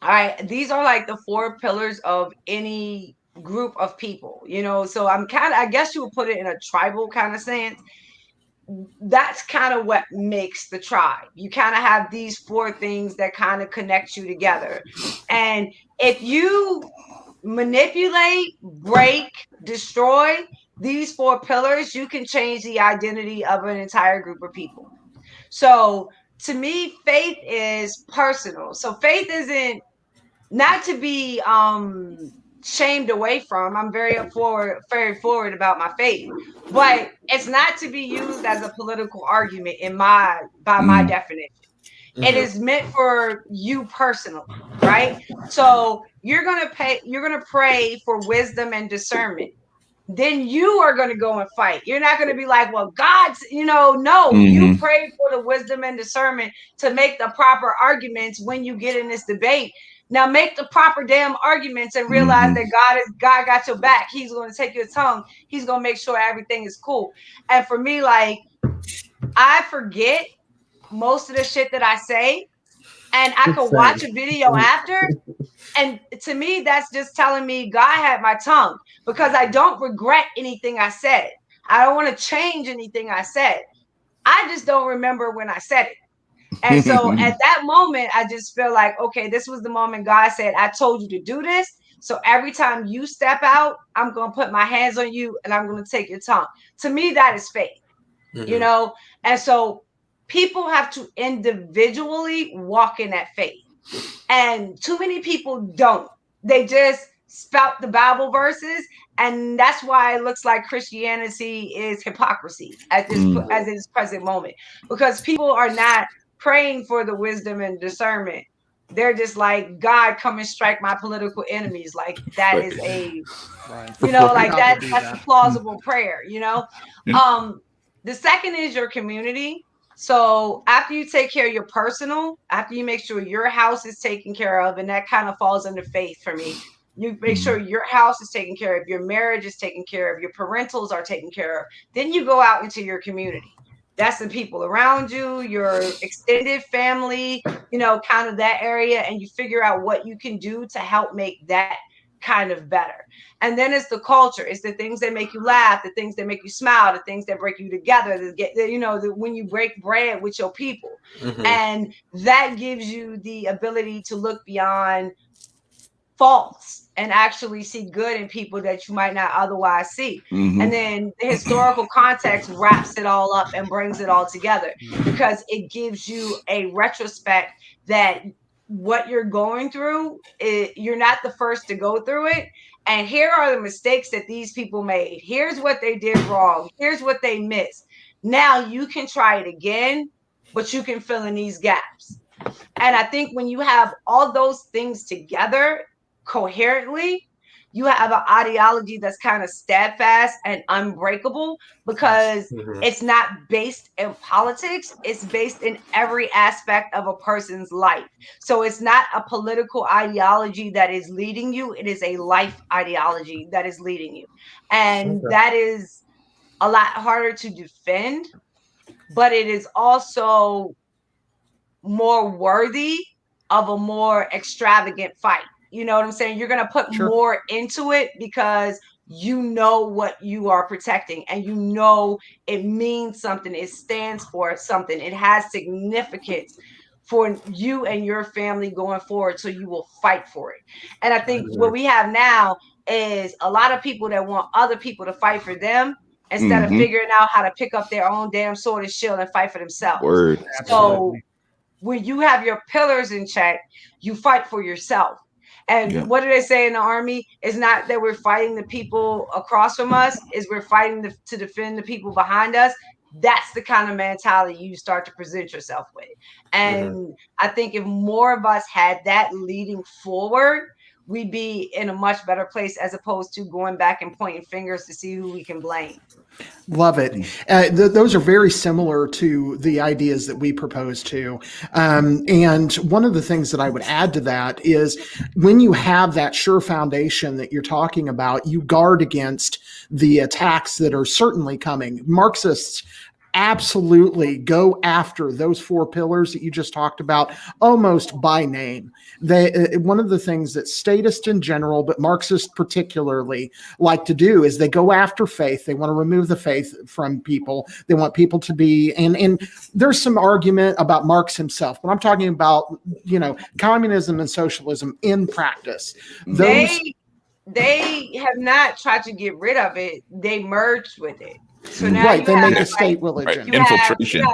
All right, these are like the 4 pillars of any group of people, you know. So I'm kind of, I guess you would put it in a tribal kind of sense. That's kind of what makes the tribe. You kind of have these four things that kind of connect you together. And if you manipulate, break, destroy these four pillars, you can change the identity of an entire group of people. So to me, faith is personal. So faith isn't, not to be shamed away from. I'm very forward about my faith, but it's not to be used as a political argument by my definition. It is meant for you personally, right? So you're gonna pray for wisdom and discernment. Then you are going to go and fight. You're not going to be like, well, God's, no, you pray for the wisdom and discernment to make the proper arguments when you get in this debate. Now make the proper damn arguments and realize that God got your back. He's going to take your tongue. He's going to make sure everything is cool. And for me, like, I forget most of the shit that I say, and I could watch a video after. And to me, that's just telling me God had my tongue, because I don't regret anything I said. I don't want to change anything I said. I just don't remember when I said it. And so at that moment, I just feel like, okay, this was the moment God said, I told you to do this. So every time you step out, I'm going to put my hands on you and I'm going to take your tongue. To me, that is faith, you know? And so people have to individually walk in that faith. And too many people don't. They just spout the Bible verses, and that's why it looks like Christianity is hypocrisy at this present moment, because people are not praying for the wisdom and discernment. They're just like, God, come and strike my political enemies. Like that is a, like that's a plausible prayer, The second is your community. So after you take care of your personal, after you make sure your house is taken care of, and that kind of falls under faith for me, you make sure your house is taken care of, your marriage is taken care of, your parentals are taken care of. Then you go out into your community. That's the people around you, your extended family, kind of that area. And you figure out what you can do to help make that kind of better. And then it's the culture. It's the things that make you laugh, the things that make you smile, the things that break you together, when you break bread with your people. And that gives you the ability to look beyond faults and actually see good in people that you might not otherwise see. And then the historical context wraps it all up and brings it all together, because it gives you a retrospect that what you're going through, you're not the first to go through it. And here are the mistakes that these people made. Here's what they did wrong. Here's what they missed. Now you can try it again, but you can fill in these gaps. And I think when you have all those things together coherently, you have an ideology that's kind of steadfast and unbreakable, because it's not based in politics. It's based in every aspect of a person's life. So it's not a political ideology that is leading you. It is a life ideology that is leading you. And that is a lot harder to defend, but it is also more worthy of a more extravagant fight. You know what I'm saying? You're going to put more into it, because you know what you are protecting, and it means something. It stands for something. It has significance for you and your family going forward. So you will fight for it. And I think what we have now is a lot of people that want other people to fight for them, instead of figuring out how to pick up their own damn sword and shield and fight for themselves. So when you have your pillars in check, you fight for yourself. And what do they say in the army? It's not that we're fighting the people across from us, is we're fighting to defend the people behind us. That's the kind of mentality you start to present yourself with. And I think if more of us had that leading forward, we'd be in a much better place, as opposed to going back and pointing fingers to see who we can blame. Love it. Those are very similar to the ideas that we propose too. And one of the things that I would add to that is, when you have that sure foundation that you're talking about, you guard against the attacks that are certainly coming. Marxists absolutely go after those 4 pillars that you just talked about almost by name. One of the things that statists in general, but Marxists particularly, like to do is they go after faith. They want to remove the faith from people. They want people to be, and there's some argument about Marx himself, but I'm talking about, communism and socialism in practice. They have not tried to get rid of it. They merged with it. So now right, they make a state religion. You Infiltration.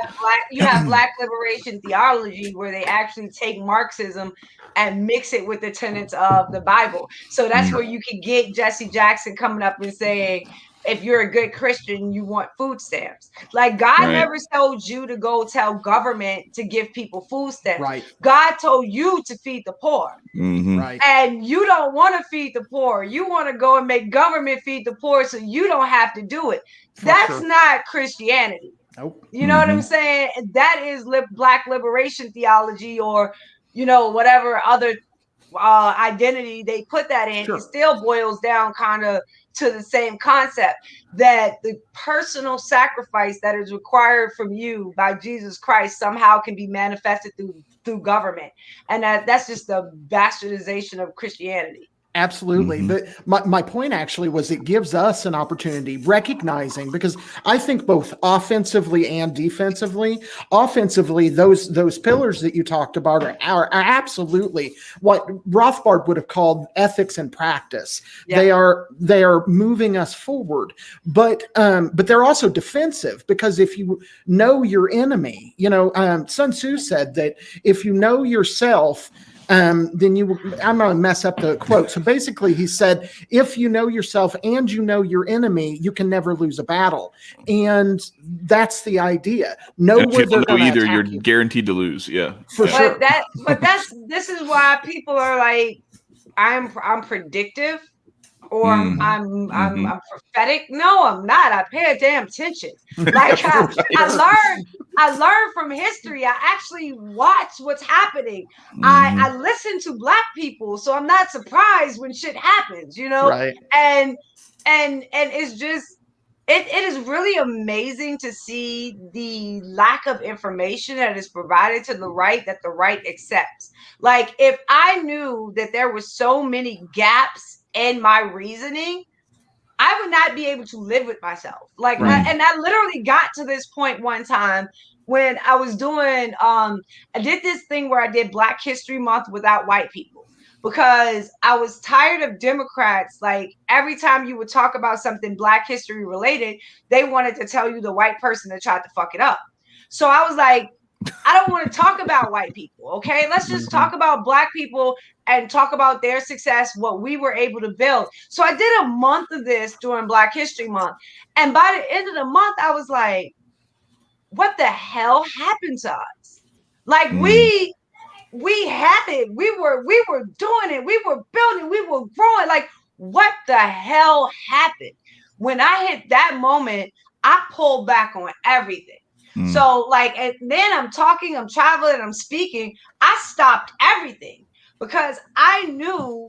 You have black liberation theology, where they actually take Marxism and mix it with the tenets of the Bible. So that's where you can get Jesse Jackson coming up and saying, if you're a good Christian, you want food stamps. Like, God never told you to go tell government to give people food stamps. Right. God told you to feed the poor. Mm-hmm. Right. And you don't want to feed the poor. You want to go and make government feed the poor so you don't have to do it. That's not Christianity. Nope. You know what I'm saying? That is black liberation theology, or, whatever other identity they put that in. It still boils down kind of to the same concept, that the personal sacrifice that is required from you by Jesus Christ somehow can be manifested through government. And that's just the bastardization of Christianity. Absolutely. But my point actually was, it gives us an opportunity, recognizing, because I think both offensively and defensively, those pillars that you talked about are absolutely what Rothbard would have called ethics and practice. Yeah. They are moving us forward, but they're also defensive, because if you know your enemy, Sun Tzu said that if you know yourself, then I'm going to mess up the quote. So basically he said, if you know yourself and you know your enemy, you can never lose a battle. And that's the idea. Know where they're going to attack you're you. Guaranteed to lose. Yeah. For sure. This is why people are like, I'm predictive, or I'm prophetic. No, I'm not. I pay a damn attention. Like I learned from history. I actually watch what's happening. I listen to Black people, so I'm not surprised when shit happens, Right. And it's just it is really amazing to see the lack of information that is provided to the right that the right accepts. Like, if I knew that there were so many gaps in my reasoning, I would not be able to live with myself. Like, I literally got to this point one time when I was doing, I did this thing where I did Black History Month without white people, because I was tired of Democrats. Like, every time you would talk about something Black history related, they wanted to tell you the white person that tried to fuck it up. So I was like, I don't want to talk about white people. Okay, let's just talk about Black people and talk about their success, what we were able to build. So I did a month of this during Black History Month. And by the end of the month, I was like, what the hell happened to us? Like, we had it. We were doing it. We were building. We were growing. Like, what the hell happened? When I hit that moment, I pulled back on everything. So, like, and then I'm talking, I'm traveling, I'm speaking. I stopped everything because I knew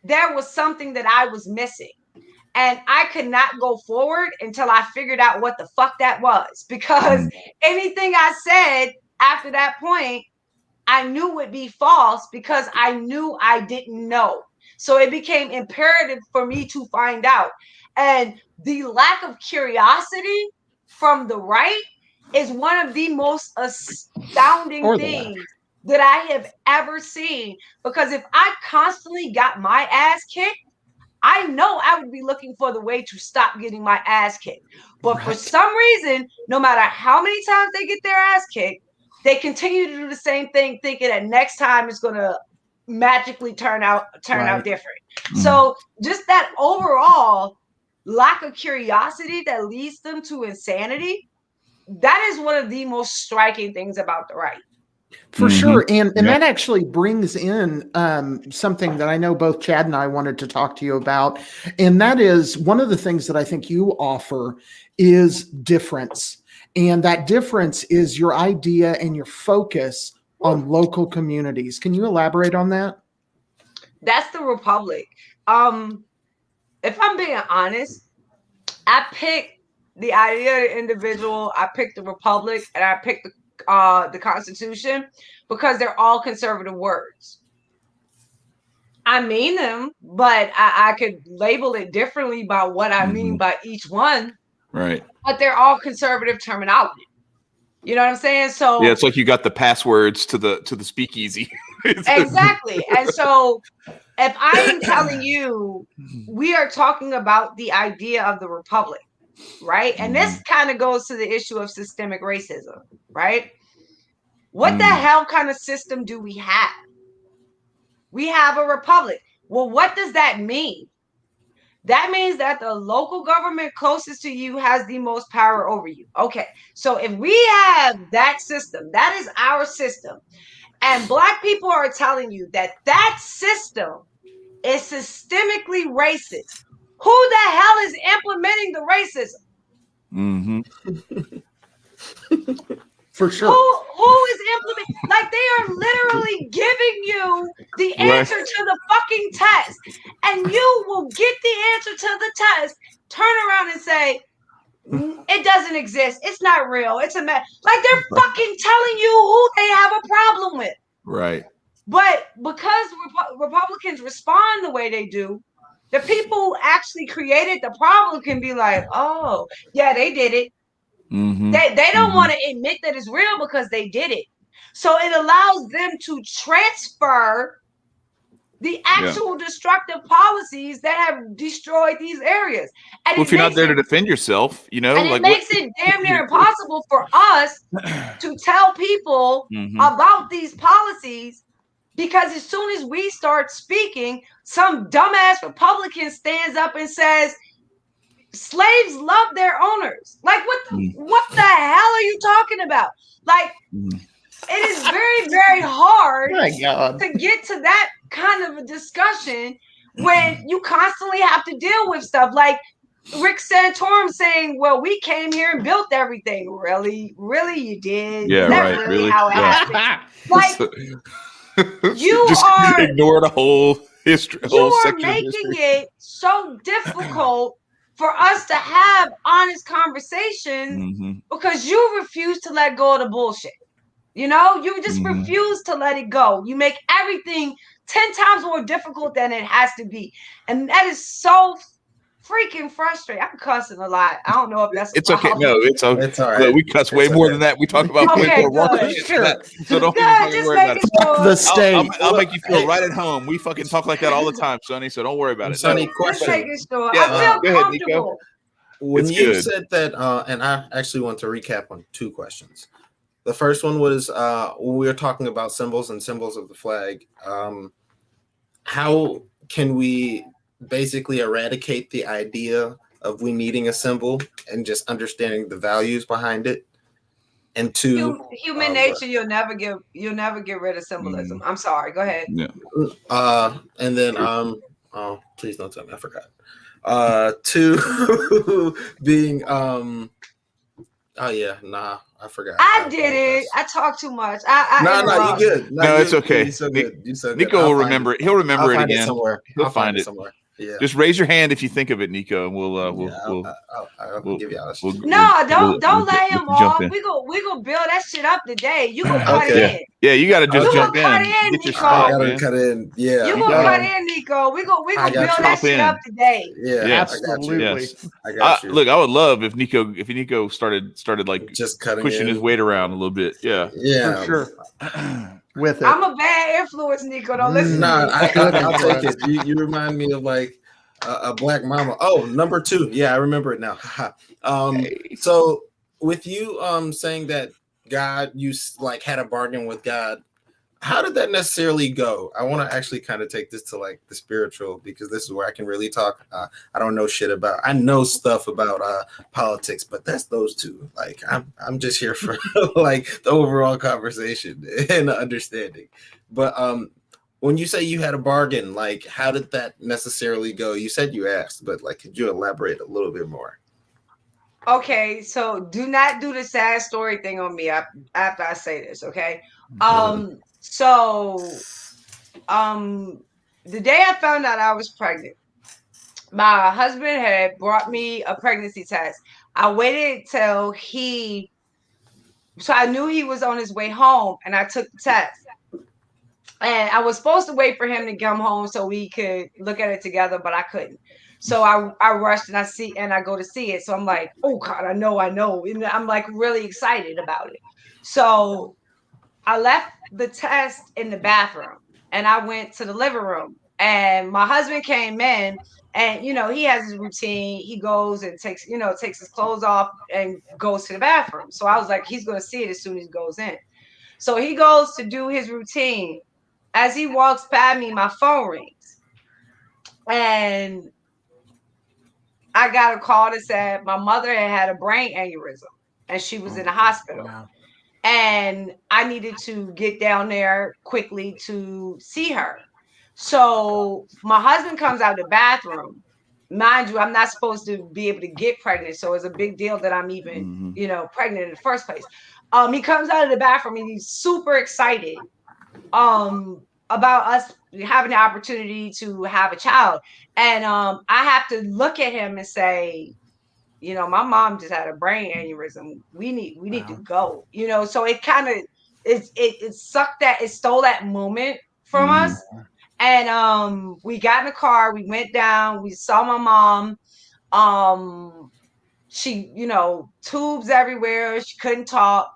there was something that I was missing. And I could not go forward until I figured out what the fuck that was. Because anything I said after that point, I knew would be false, because I knew I didn't know. So it became imperative for me to find out. And the lack of curiosity from the right is one of the most astounding things that I have ever seen. Because if I constantly got my ass kicked, I know I would be looking for the way to stop getting my ass kicked. But for some reason, no matter how many times they get their ass kicked, they continue to do the same thing, thinking that next time it's going to magically turn out different. So just that overall lack of curiosity that leads them to insanity, that is one of the most striking things about the right. For sure. And that actually brings in something that I know both Chad and I wanted to talk to you about. And that is, one of the things that I think you offer is difference. And that difference is your idea and your focus on local communities. Can you elaborate on that? That's the Republic. If I'm being honest, I picked the idea of the individual, I picked the republic and I picked the Constitution because they're all conservative words. I mean them, but I could label it differently by what I mean by each one. Right. But they're all conservative terminology. You know what I'm saying? So yeah, it's like you got the passwords to the speakeasy. Exactly. And so if I am telling you, we are talking about the idea of the republic, right? And this kind of goes to the issue of systemic racism, right? What the hell kind of system do we have? We have a republic. Well, what does that mean? That means that the local government closest to you has the most power over you. Okay. So if we have that system, that is our system. And Black people are telling you that that system is systemically racist. Who the hell is implementing the racism? For sure. Who is implementing? Like, they are literally giving you the answer to the fucking test, and you will get the answer to the test, turn around and say, it doesn't exist. It's not real. It's a mess. Like, they're fucking telling you who they have a problem with. Right. But because Republicans respond the way they do, the people who actually created the problem can be like, oh, yeah, they did it. They don't want to admit that it's real because they did it. So it allows them to transfer the actual destructive policies that have destroyed these areas. And well, if you're not there to defend yourself, you know, and like it makes it damn near impossible for us to tell people about these policies, because as soon as we start speaking, some dumbass Republican stands up and says, slaves love their owners. Like, what the hell are you talking about? Like, it is very, very hard to get to that kind of a discussion when you constantly have to deal with stuff like Rick Santorum saying, well, we came here and built everything. Really you did? Yeah, is that right. really how it happened? Like, you just are ignore the whole history. You are making it so difficult for us to have honest conversations because you refuse to let go of the bullshit. You know, you just refuse to let it go. You make everything 10 times more difficult than it has to be. And that is so freaking frustrating. I'm cussing a lot. I don't know if that's it's okay. No, it's okay. It's all right. We cuss way more than that. We talk about way more good. Sure. So don't just worry about it. The state. I'll make you feel right at home. We fucking talk like that all the time, Sonny. So don't worry about it. Sonny, Just question. making sure. Yeah, I feel go ahead, comfortable. Nico. When It's you good. said that, and I actually want to recap on two questions. The first one was when we were talking about symbols and symbols of the flag. How can we basically eradicate the idea of we needing a symbol and just understanding the values behind it? And two, human nature, you'll never get rid of symbolism. I'm sorry. Go ahead. Yeah. And then oh, please don't tell me I forgot. Two being oh yeah, nah, I forgot. I did it. I talk too much. No, you good. No, it's okay. You so good. You so good. Nico will remember it. He'll remember it again. Somewhere. He'll I'll find it somewhere. Yeah. Just raise your hand if you think of it, Nico, and we'll I'll give you all this. Don't let him off. in. We go build that shit up today. You go cut Okay. in. Yeah, you got to just You jump gonna cut in. in, Get your Nico. spot, I gotta man. cut in. Yeah. You gonna cut in, Nico. We go I build got you. that Hop shit in. up today. Yeah, Yes. Absolutely. Yes. I got you. Look, I would love if Nico started like Just cutting pushing in. his weight around a little bit. Yeah. Yeah. For sure. With it. I'm a bad influence, Nico. Don't listen Nah, to me. I'll take it. You remind me of like a black mama. Oh, number 2. Yeah, I remember it now. So with you saying that God, you like had a bargain with God, how did that necessarily go? I want to actually kind of take this to like the spiritual, because this is where I can really talk. I don't know shit about. I know stuff about politics, but that's those two. Like I'm just here for like the overall conversation and the understanding. But when you say you had a bargain, like how did that necessarily go? You said you asked, but like could you elaborate a little bit more? Okay, so do not do the sad story thing on me after I say this, okay? So the day I found out I was pregnant, my husband had brought me a pregnancy test. I waited till so I knew he was on his way home, and I took the test. And I was supposed to wait for him to come home so we could look at it together, but I couldn't. So I rushed and I go to see it. So I'm like, oh God, I know. And I'm like really excited about it. So I left the test in the bathroom and I went to the living room, and my husband came in, and he has his routine. He goes and takes his clothes off and goes to the bathroom. So I was like, he's going to see it as soon as he goes in. So he goes to do his routine. As he walks by me, my phone rings, and I got a call that said my mother had a brain aneurysm and she was in the hospital. Wow. And I needed to get down there quickly to see her. So my husband comes out of the bathroom. Mind you, I'm not supposed to be able to get pregnant, so it's a big deal that I'm even, pregnant in the first place. He comes out of the bathroom and he's super excited about us having the opportunity to have a child. And I have to look at him and say, my mom just had a brain aneurysm. We need to go. So it kind of it stole that moment from us. And we got in the car, we went down, we saw my mom. She, tubes everywhere, she couldn't talk.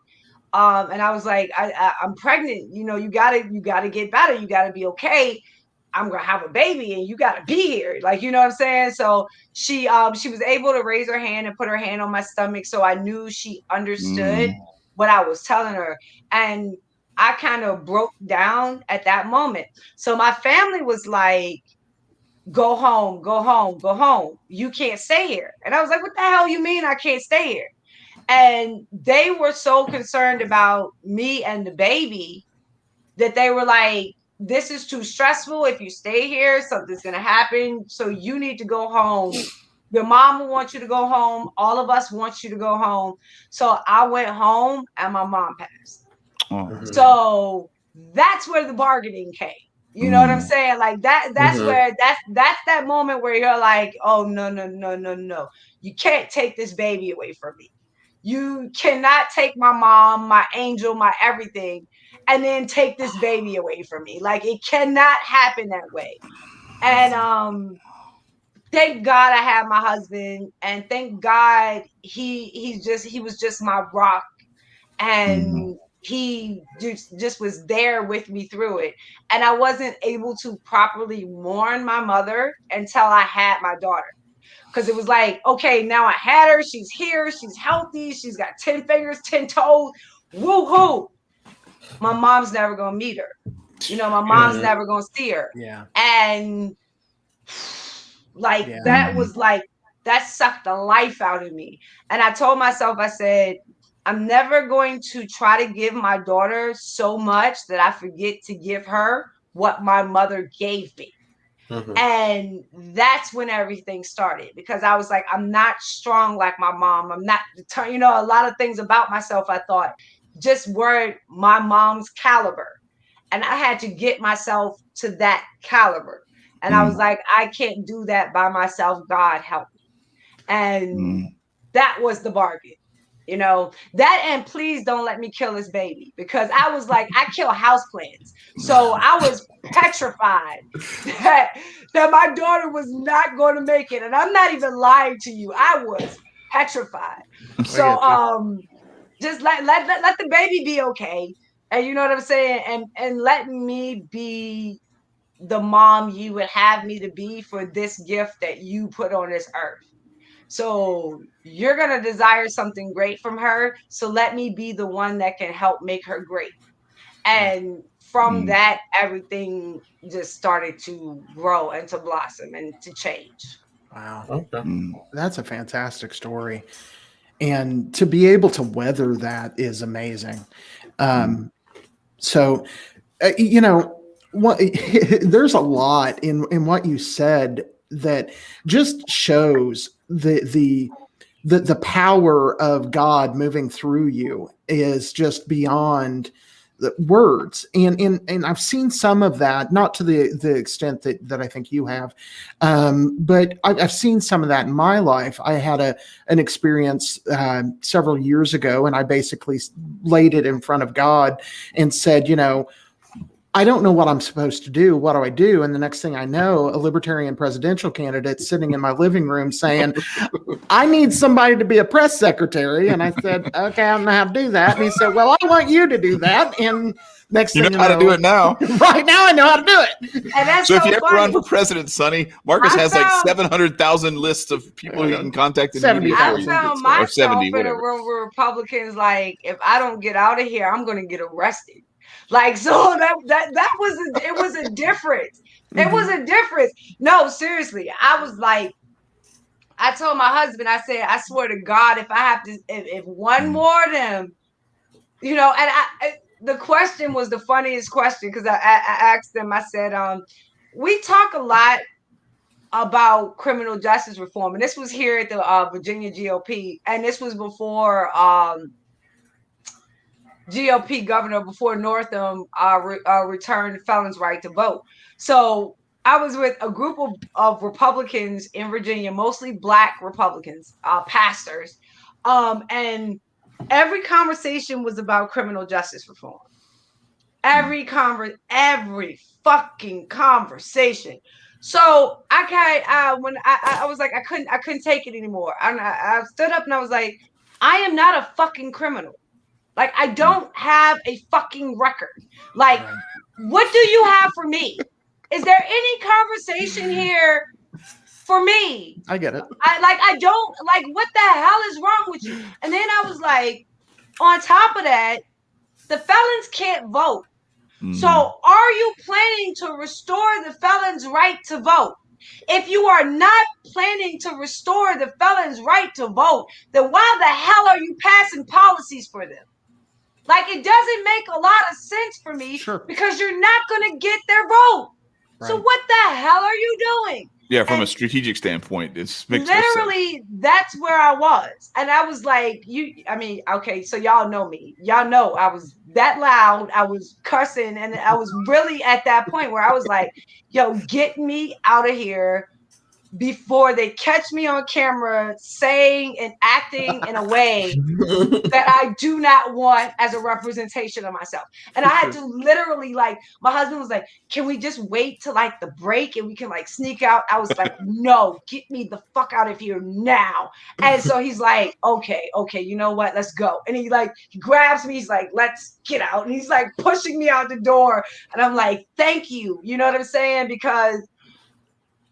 And I was like, I'm pregnant. You gotta get better. You gotta be okay. I'm gonna have a baby, and you gotta be here. Like, you know what I'm saying? So she was able to raise her hand and put her hand on my stomach, so I knew she understood what I was telling her. And I kind of broke down at that moment. So my family was like, go home, go home, go home. You can't stay here. And I was like, what the hell you mean I can't stay here? And they were so concerned about me and the baby that they were like, this is too stressful. If you stay here, something's going to happen. So you need to go home. Your mom will want you to go home. All of us want you to go home. So I went home and my mom passed. So that's where the bargaining came. You know what I'm saying? Like that's where that's that moment where you're like, oh, no. You can't take this baby away from me. You cannot take my mom, my angel, my everything, and then take this baby away from me. Like, it cannot happen that way. And thank God I had my husband, and thank God he was just my rock, and he just was there with me through it. And I wasn't able to properly mourn my mother until I had my daughter. Because it was like, okay, now I had her. She's here. She's healthy. She's got 10 fingers, 10 toes. Woo-hoo. My mom's never going to meet her. My mom's never going to see her. Yeah. And that was like, that sucked the life out of me. And I told myself, I said, I'm never going to try to give my daughter so much that I forget to give her what my mother gave me. And that's when everything started, because I was like, I'm not strong like my mom. I'm not, a lot of things about myself I thought just weren't my mom's caliber. And I had to get myself to that caliber. And I was like, I can't do that by myself. God help me. And that was the bargain. That, and please don't let me kill this baby, because I was like, I kill houseplants. So I was petrified that my daughter was not going to make it. And I'm not even lying to you. I was petrified. So just let the baby be okay. And you know what I'm saying? And let me be the mom you would have me to be for this gift that you put on this earth. So you're going to desire something great from her. So let me be the one that can help make her great. And from that, everything just started to grow and to blossom and to change. Wow. Okay. That's a fantastic story. And to be able to weather that is amazing. So, there's a lot in what you said that just shows the power of God moving through you is just beyond words. And I've seen some of that, not to the extent that I think you have, but I've seen some of that in my life. I had an experience several years ago, and I basically laid it in front of God and said, I don't know what I'm supposed to do. What do I do? And the next thing I know, a libertarian presidential candidate sitting in my living room saying, I need somebody to be a press secretary. And I said, okay, I don't know how to do that. And he said, well, I want you to do that. And next thing you know, how to do it now. Right now, I know how to do it. And that's So if you ever funny. run for president, Sonny, Marcus has like 700,000 lists of people he can contact in media. I found myself in a room with Republicans. Like, if I don't get out of here, I'm going to get arrested. Like, so that was a difference. It was a difference. No, seriously. I was like, I told my husband, I said, I swear to God, if I have to, if one more of them, and the question was the funniest question, because I asked them, I said, we talk a lot about criminal justice reform. And this was here at the Virginia GOP. And this was before GOP governor, before Northam returned felons' right to vote. So I was with a group of Republicans in Virginia, mostly Black Republicans, pastors, and every conversation was about criminal justice reform. Every fucking conversation. So when I was like, I couldn't take it anymore. I stood up and I was like, I am not a fucking criminal. Like, I don't have a fucking record. Like, what do you have for me? Is there any conversation here for me? I get it. I don't, like, what the hell is wrong with you? And then I was like, on top of that, the felons can't vote. So are you planning to restore the felons' right to vote? If you are not planning to restore the felons' right to vote, then why the hell are you passing policies for them? Like, it doesn't make a lot of sense for me, because you're not going to get their vote. Right. So what the hell are you doing? Yeah, from a strategic standpoint, it's literally that's where I was. And I was like, okay, so y'all know me. Y'all know I was that loud. I was cussing, and I was really at that point where I was like, yo, get me out of here before they catch me on camera saying and acting in a way that I do not want as a representation of myself. And I had to literally, like, my husband was like, can we just wait till like the break and we can like sneak out? I was like, no, get me the fuck out of here now. And so he's like, okay, you know what? Let's go. And he grabs me. He's like, let's get out. And he's like pushing me out the door. And I'm like, thank you. You know what I'm saying? Because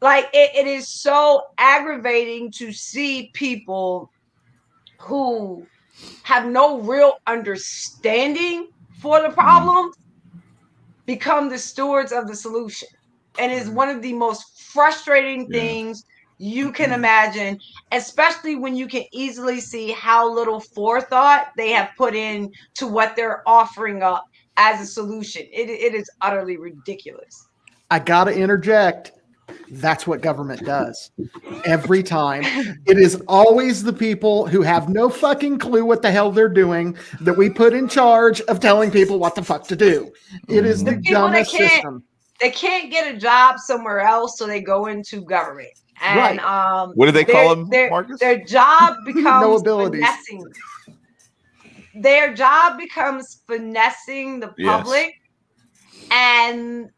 like, it is so aggravating to see people who have no real understanding for the problem become the stewards of the solution. And it's one of the most frustrating things you can imagine, especially when you can easily see how little forethought they have put in to what they're offering up as a solution. It is utterly ridiculous. I got to interject. That's what government does every time. It is always the people who have no fucking clue what the hell they're doing that we put in charge of telling people what the fuck to do. It is the dumbest system. They can't get a job somewhere else, so they go into government. And what do they call them, Marcus? Their job becomes no abilities. Finessing. Their job becomes finessing the public, and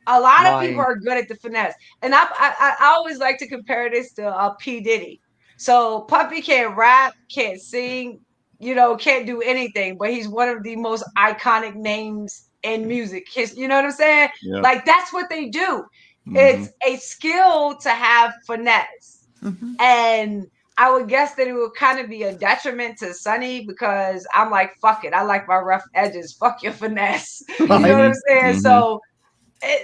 a lot of people are good at the finesse. And I always like to compare this to P. Diddy. So Puppy can't rap, can't sing, can't do anything, but he's one of the most iconic names in music. You know what I'm saying? Yeah. Like, that's what they do. Mm-hmm. It's a skill to have finesse. Mm-hmm. And I would guess that it would kind of be a detriment to Sonny, because I'm like, fuck it. I like my rough edges. Fuck your finesse. You know what I'm saying? Mm-hmm. So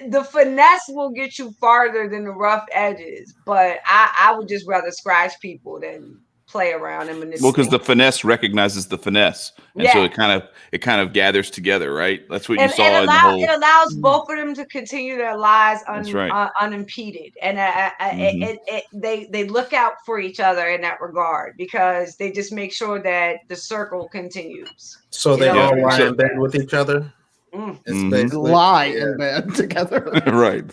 the finesse will get you farther than the rough edges, but I would just rather scratch people than play around and manipulate. Well, because the finesse recognizes the finesse, and so it kind of gathers together, right? That's what you saw in the whole. It allows both of them to continue their lives unimpeded, and they look out for each other in that regard because they just make sure that the circle continues. So they all lie in bed with each other. It's basically lie in bed together, right?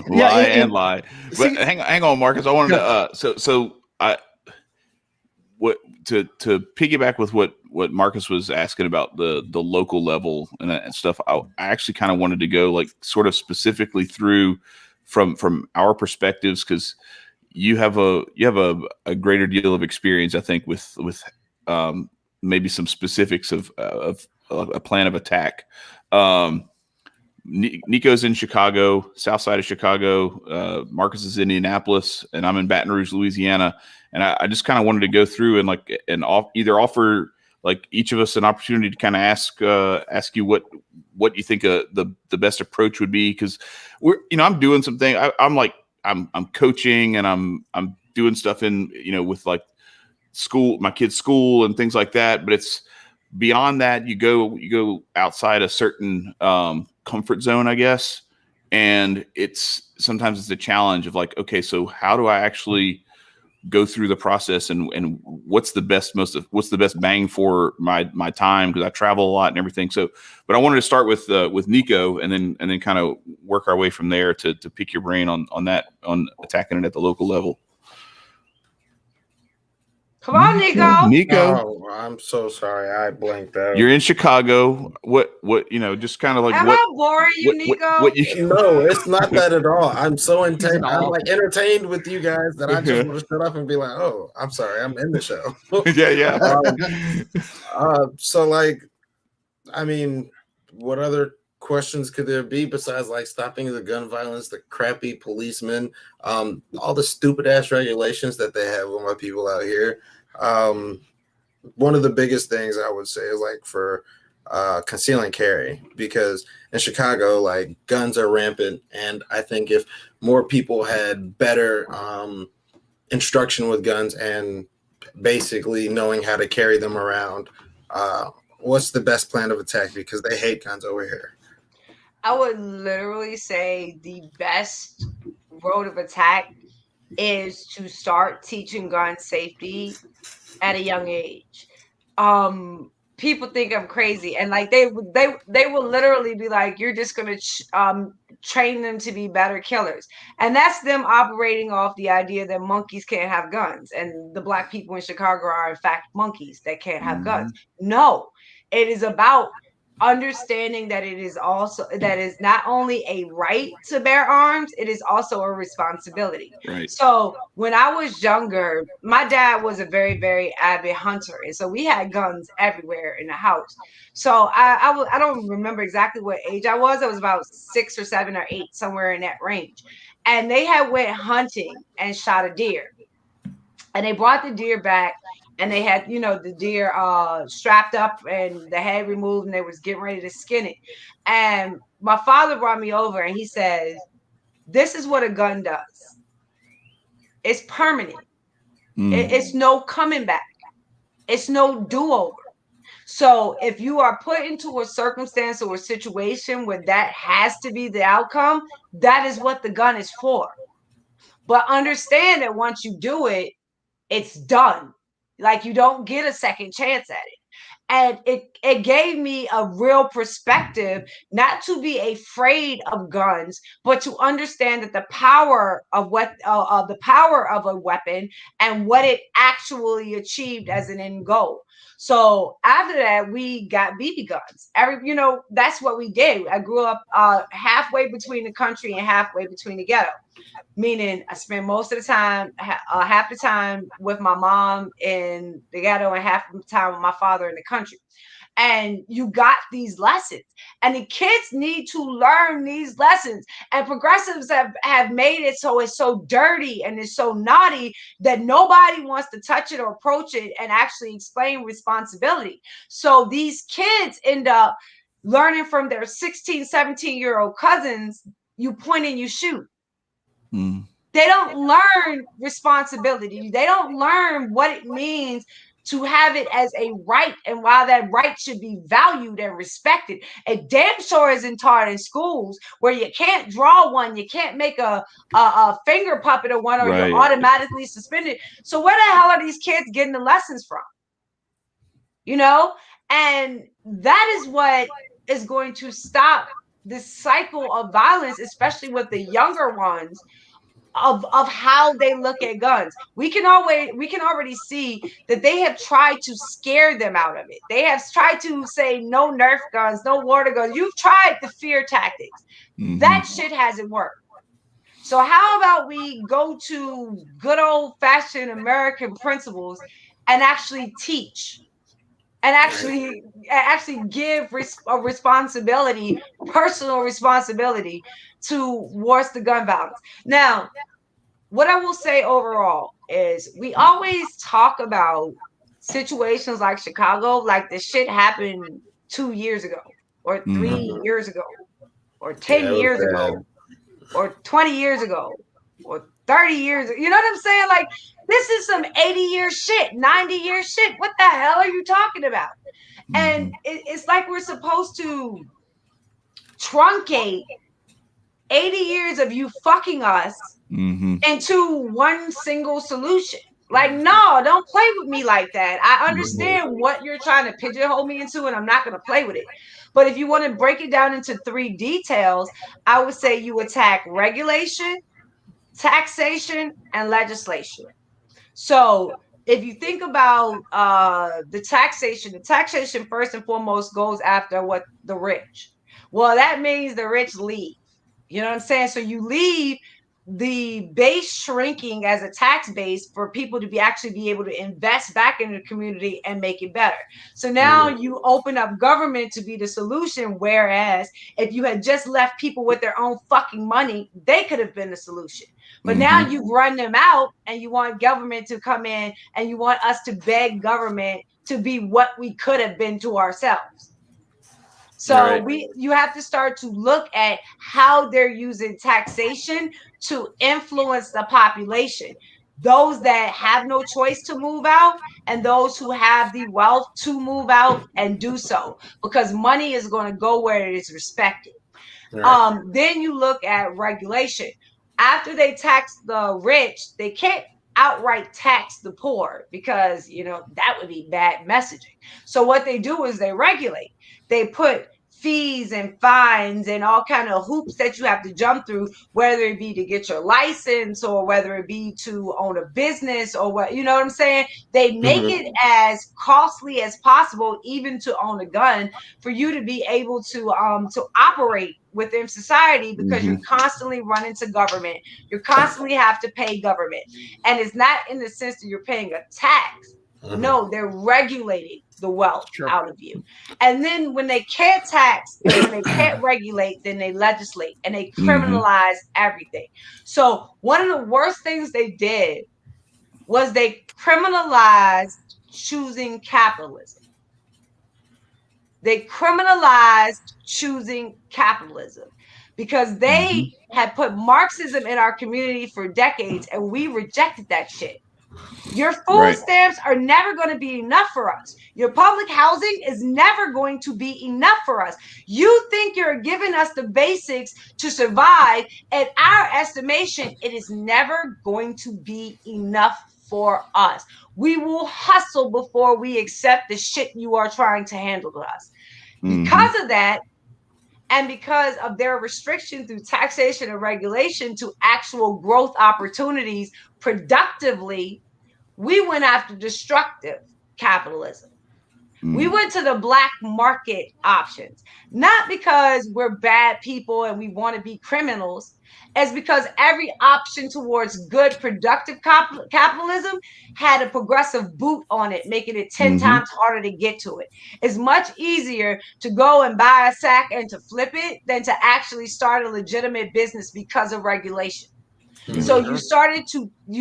Lie and lie. But hang on, Marcus. I wanted to piggyback with what Marcus was asking about the local level and stuff. I actually kind of wanted to go like sort of specifically through from our perspectives, because you have a greater deal of experience, I think, with maybe some specifics of a plan of attack. Nico's in Chicago, south side of Chicago. Marcus is in Indianapolis, and I'm in Baton Rouge, Louisiana. And I just kind of wanted to go through and either offer like each of us an opportunity to kind of ask you what you think the best approach would be, because I'm doing something. I'm coaching, and I'm doing stuff in with like school, my kids' school and things like that. But it's beyond that. You go outside a certain comfort zone, I guess, and sometimes it's a challenge of like, okay, so how do I actually go through the process and what's the best bang for my time, because I travel a lot and everything. So, but I wanted to start with Nico and then kind of work our way from there to pick your brain on attacking it at the local level. Come on, Nico. Oh, I'm so sorry. I blanked out. You're in Chicago. What just kind of like am I boring you, Nico? No, it's not that at all. I'm so intense. I'm like entertained with you guys that I just want to shut up and be like, oh, I'm sorry, I'm in the show. Yeah. So like, I mean, what other questions could there be besides like stopping the gun violence, the crappy policemen, all the stupid ass regulations that they have with my people out here? One of the biggest things I would say is like for conceal and carry, because in Chicago, like guns are rampant, and I think if more people had better instruction with guns and basically knowing how to carry them around, what's the best plan of attack? Because they hate guns over here. I would literally say the best road of attack is to start teaching gun safety at a young age. People think I'm crazy, and like they will literally be like, you're just going to train them to be better killers. And that's them operating off the idea that monkeys can't have guns, and the black people in Chicago are in fact monkeys that can't have guns. No, it is about understanding that it is not only a right to bear arms, it is also a responsibility. Right. So when I was younger, my dad was a very, very avid hunter, and so we had guns everywhere in the house. So I don't remember exactly what age I was. I was about 6 or 7 or 8, somewhere in that range. And they had went hunting and shot a deer, and they brought the deer back. And they had, the deer strapped up and the head removed, and they was getting ready to skin it. And my father brought me over, and he says, this is what a gun does. It's permanent. It's no coming back. It's no do-over. So if you are put into a circumstance or a situation where that has to be the outcome, that is what the gun is for. But understand that once you do it, it's done. Like, you don't get a second chance at it. And it gave me a real perspective, not to be afraid of guns, but to understand that the power of the power of a weapon and what it actually achieved as an end goal. So after that, we got BB guns. That's what we did. I grew up halfway between the country and halfway between the ghetto. Meaning I spent most of the time, half the time with my mom in the ghetto and half the time with my father in the country. And you got these lessons, and the kids need to learn these lessons. And progressives have made it so it's so dirty and it's so naughty that nobody wants to touch it or approach it and actually explain responsibility. So these kids end up learning from their 16, 17-year-old cousins, you point and you shoot. They They don't learn responsibility. They don't learn what it means to have it as a right, and why that right should be valued and respected. It damn sure isn't taught in schools, where you can't draw one, you can't make a finger puppet of one, or you're automatically suspended. So where the hell are these kids getting the lessons from? You know, and that is what is going to stop this cycle of violence, especially with the younger ones, of how they look at guns. We can already see that they have tried to scare them out of it. They have tried to say no Nerf guns, no water guns. You've tried the fear tactics. That shit hasn't worked. So how about we go to good old fashioned American principles and actually teach and actually give a responsibility, personal responsibility towards the gun violence. Now, what I will say overall is we always talk about situations like Chicago, like this shit happened 2 years ago, or 3 years ago, or 10 years ago, or 20 years ago, or 30 years. You know what I'm saying? Like, this is some 80-year shit, 90-year shit. What the hell are you talking about? And it's like we're supposed to truncate 80 years of you fucking us into one single solution. Like, no, don't play with me like that. I understand what you're trying to pigeonhole me into, and I'm not going to play with it. But if you want to break it down into 3 details, I would say you attack regulation, taxation, and legislation. So if you think about the taxation first and foremost goes after what? The rich. Well, that means the rich leave. You know what I'm saying? So you leave the base shrinking as a tax base for people to be able to invest back in the community and make it better. So now you open up government to be the solution, whereas if you had just left people with their own fucking money, they could have been the solution. But now you've run them out, and you want government to come in, and you want us to beg government to be what we could have been to ourselves. So you have to start to look at how they're using taxation to influence the population. Those that have no choice to move out, and those who have the wealth to move out and do so, because money is going to go where it is respected. Then you look at regulation. After they tax the rich, they can't outright tax the poor, because that would be bad messaging. So what they do is they regulate. They put fees and fines and all kind of hoops that you have to jump through, whether it be to get your license, or whether it be to own a business, or what, you know what I'm saying? They make it as costly as possible, even to own a gun, for you to be able to operate within society, because you're constantly running to government. You constantly have to pay government. And it's not in the sense that you're paying a tax. No, they're regulating the wealth out of you. And then when they can't tax, and when they can't regulate, then they legislate and they criminalize everything. So one of the worst things they did was they criminalized choosing capitalism. They criminalized choosing capitalism because they had put Marxism in our community for decades, and we rejected that shit. Your food stamps are never going to be enough for us. Your public housing is never going to be enough for us. You think you're giving us the basics to survive. At our estimation, it is never going to be enough for us. We will hustle before we accept the shit you are trying to handle to us. Because of that, and because of their restriction through taxation and regulation to actual growth opportunities productively, we went after destructive capitalism. We went to the black market options, not because we're bad people and we want to be criminals. It's because every option towards good, productive capitalism had a progressive boot on it, making it 10 times harder to get to it. It's much easier to go and buy a sack and to flip it than to actually start a legitimate business because of regulation. So you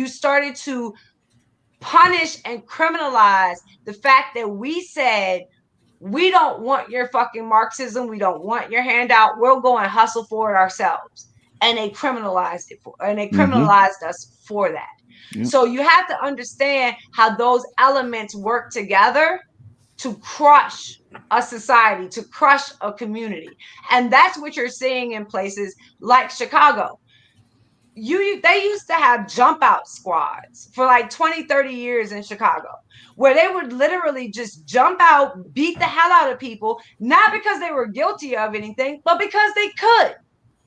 started to punish and criminalize the fact that we said, we don't want your fucking Marxism. We don't want your handout. We'll go and hustle for it ourselves. and they criminalized us for that. Yep. So you have to understand how those elements work together to crush a society, to crush a community. And that's what you're seeing in places like Chicago. They used to have jump out squads for like 20, 30 years in Chicago, where they would literally just jump out, beat the hell out of people, not because they were guilty of anything, but because they could.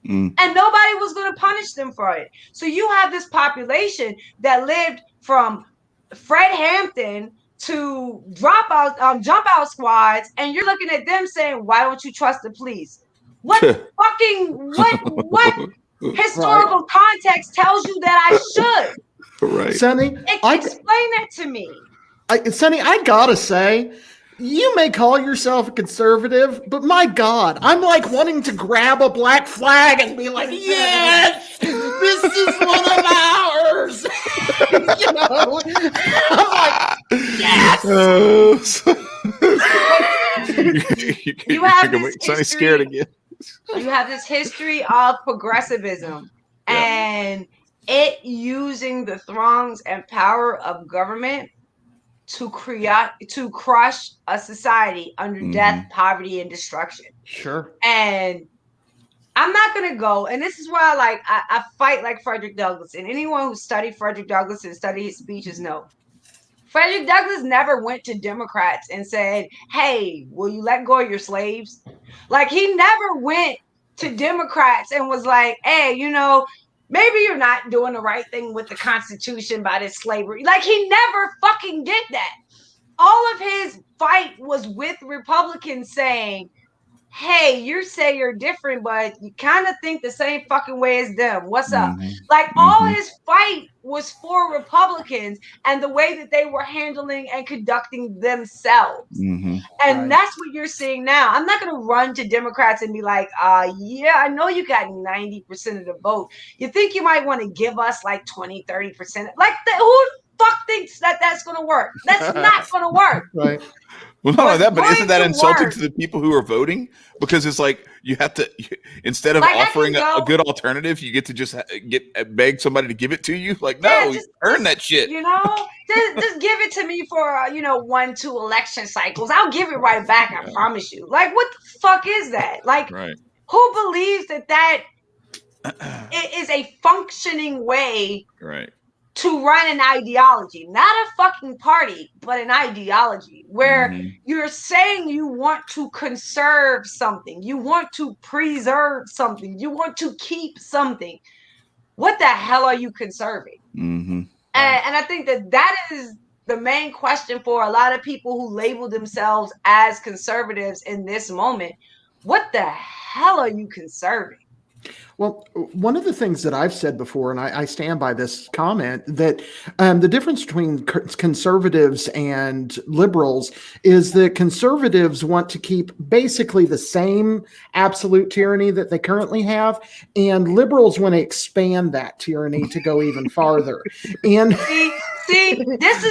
And nobody was going to punish them for it. So you have this population that lived from Fred Hampton to jump out squads, and you're looking at them saying, why don't you trust the police? What historical context tells you that I should? Right. Sonnie, explain that to me. Sonnie, I gotta say, you may call yourself a conservative, but my God, I'm like wanting to grab a black flag and be like, yes, this is one of ours. You know, I'm like, yes. You have this Sonny's scared again. You have this history of progressivism and it using the throngs and power of government to crush a society under death, poverty, and destruction. Sure. And I'm not gonna go, and this is why I fight like Frederick Douglass, and anyone who studied Frederick Douglass and studied his speeches know. Frederick Douglass never went to Democrats and said, hey, will you let go of your slaves? Like, he never went to Democrats and was like, hey, you know, maybe you're not doing the right thing with the Constitution by this slavery. Like, he never fucking did that. All of his fight was with Republicans saying, hey, you say you're different, but you kind of think the same fucking way as them. What's up? Like, all his fight was for Republicans and the way that they were handling and conducting themselves. And that's what you're seeing now. I'm not going to run to Democrats and be like, yeah, I know you got 90% of the vote. You think you might want to give us like 20, 30%? Like, who the fuck thinks that that's going to work? That's not going to work. Right. Well, not only that, but isn't that insulting to the people who are voting? Because it's like you have to, instead of offering a good alternative, you get to just beg somebody to give it to you. Like, no, earn that shit. You know, just give it to me for 1-2 election cycles. I'll give it right back. I promise you. Like, what the fuck is that? Like, who believes that is a functioning way? Right. To run an ideology, not a fucking party, but an ideology where you're saying you want to conserve something, you want to preserve something, you want to keep something. What the hell are you conserving? And I think that is the main question for a lot of people who label themselves as conservatives in this moment. What the hell are you conserving? Well, one of the things that I've said before, and I stand by this comment, that the difference between conservatives and liberals is that conservatives want to keep basically the same absolute tyranny that they currently have, and liberals want to expand that tyranny to go even farther. And See, this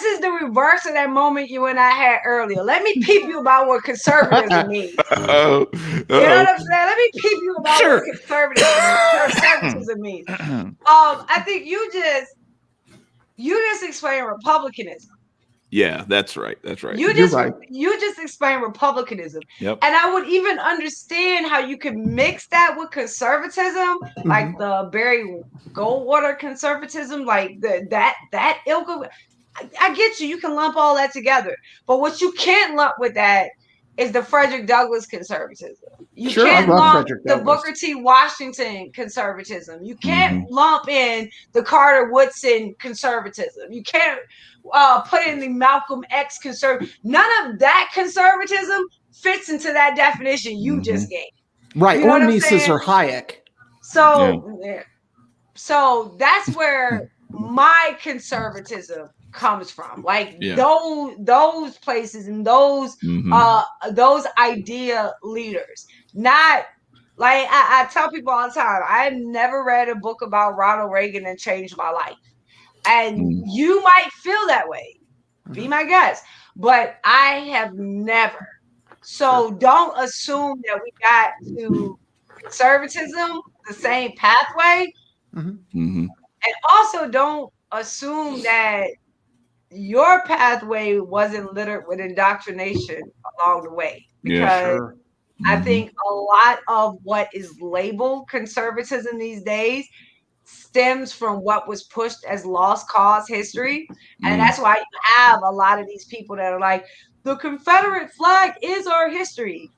is the reverse of that moment you and I had earlier. Let me peep you about what conservatism means. You know what I'm saying? Let me peep you about what conservatism means. I think you just explained republicanism. Yeah, that's right. That's right. You just explained republicanism. Yep. And I would even understand how you could mix that with conservatism, like the Barry Goldwater conservatism, like that ilk of, I get you. You can lump all that together. But what you can't lump with that is the Frederick Douglass conservatism. You can't lump the Booker T. Washington conservatism. You can't lump in the Carter Woodson conservatism. You can't put in the Malcolm X conservative. None of that conservatism fits into that definition you just gave. Right. You know or Mises or Hayek. So that's where my conservatism comes from. Like those places and those idea leaders. Not like I tell people all the time, I never read a book about Ronald Reagan and changed my life. And you might feel that way. Be my guest. But I have never. So don't assume that we got to conservatism the same pathway. Mm-hmm. And also don't assume that your pathway wasn't littered with indoctrination along the way, Yeah. because Sure. I Mm-hmm. think a lot of what is labeled conservatism these days stems from what was pushed as lost cause history. And that's why you have a lot of these people that are like, the Confederate flag is our history.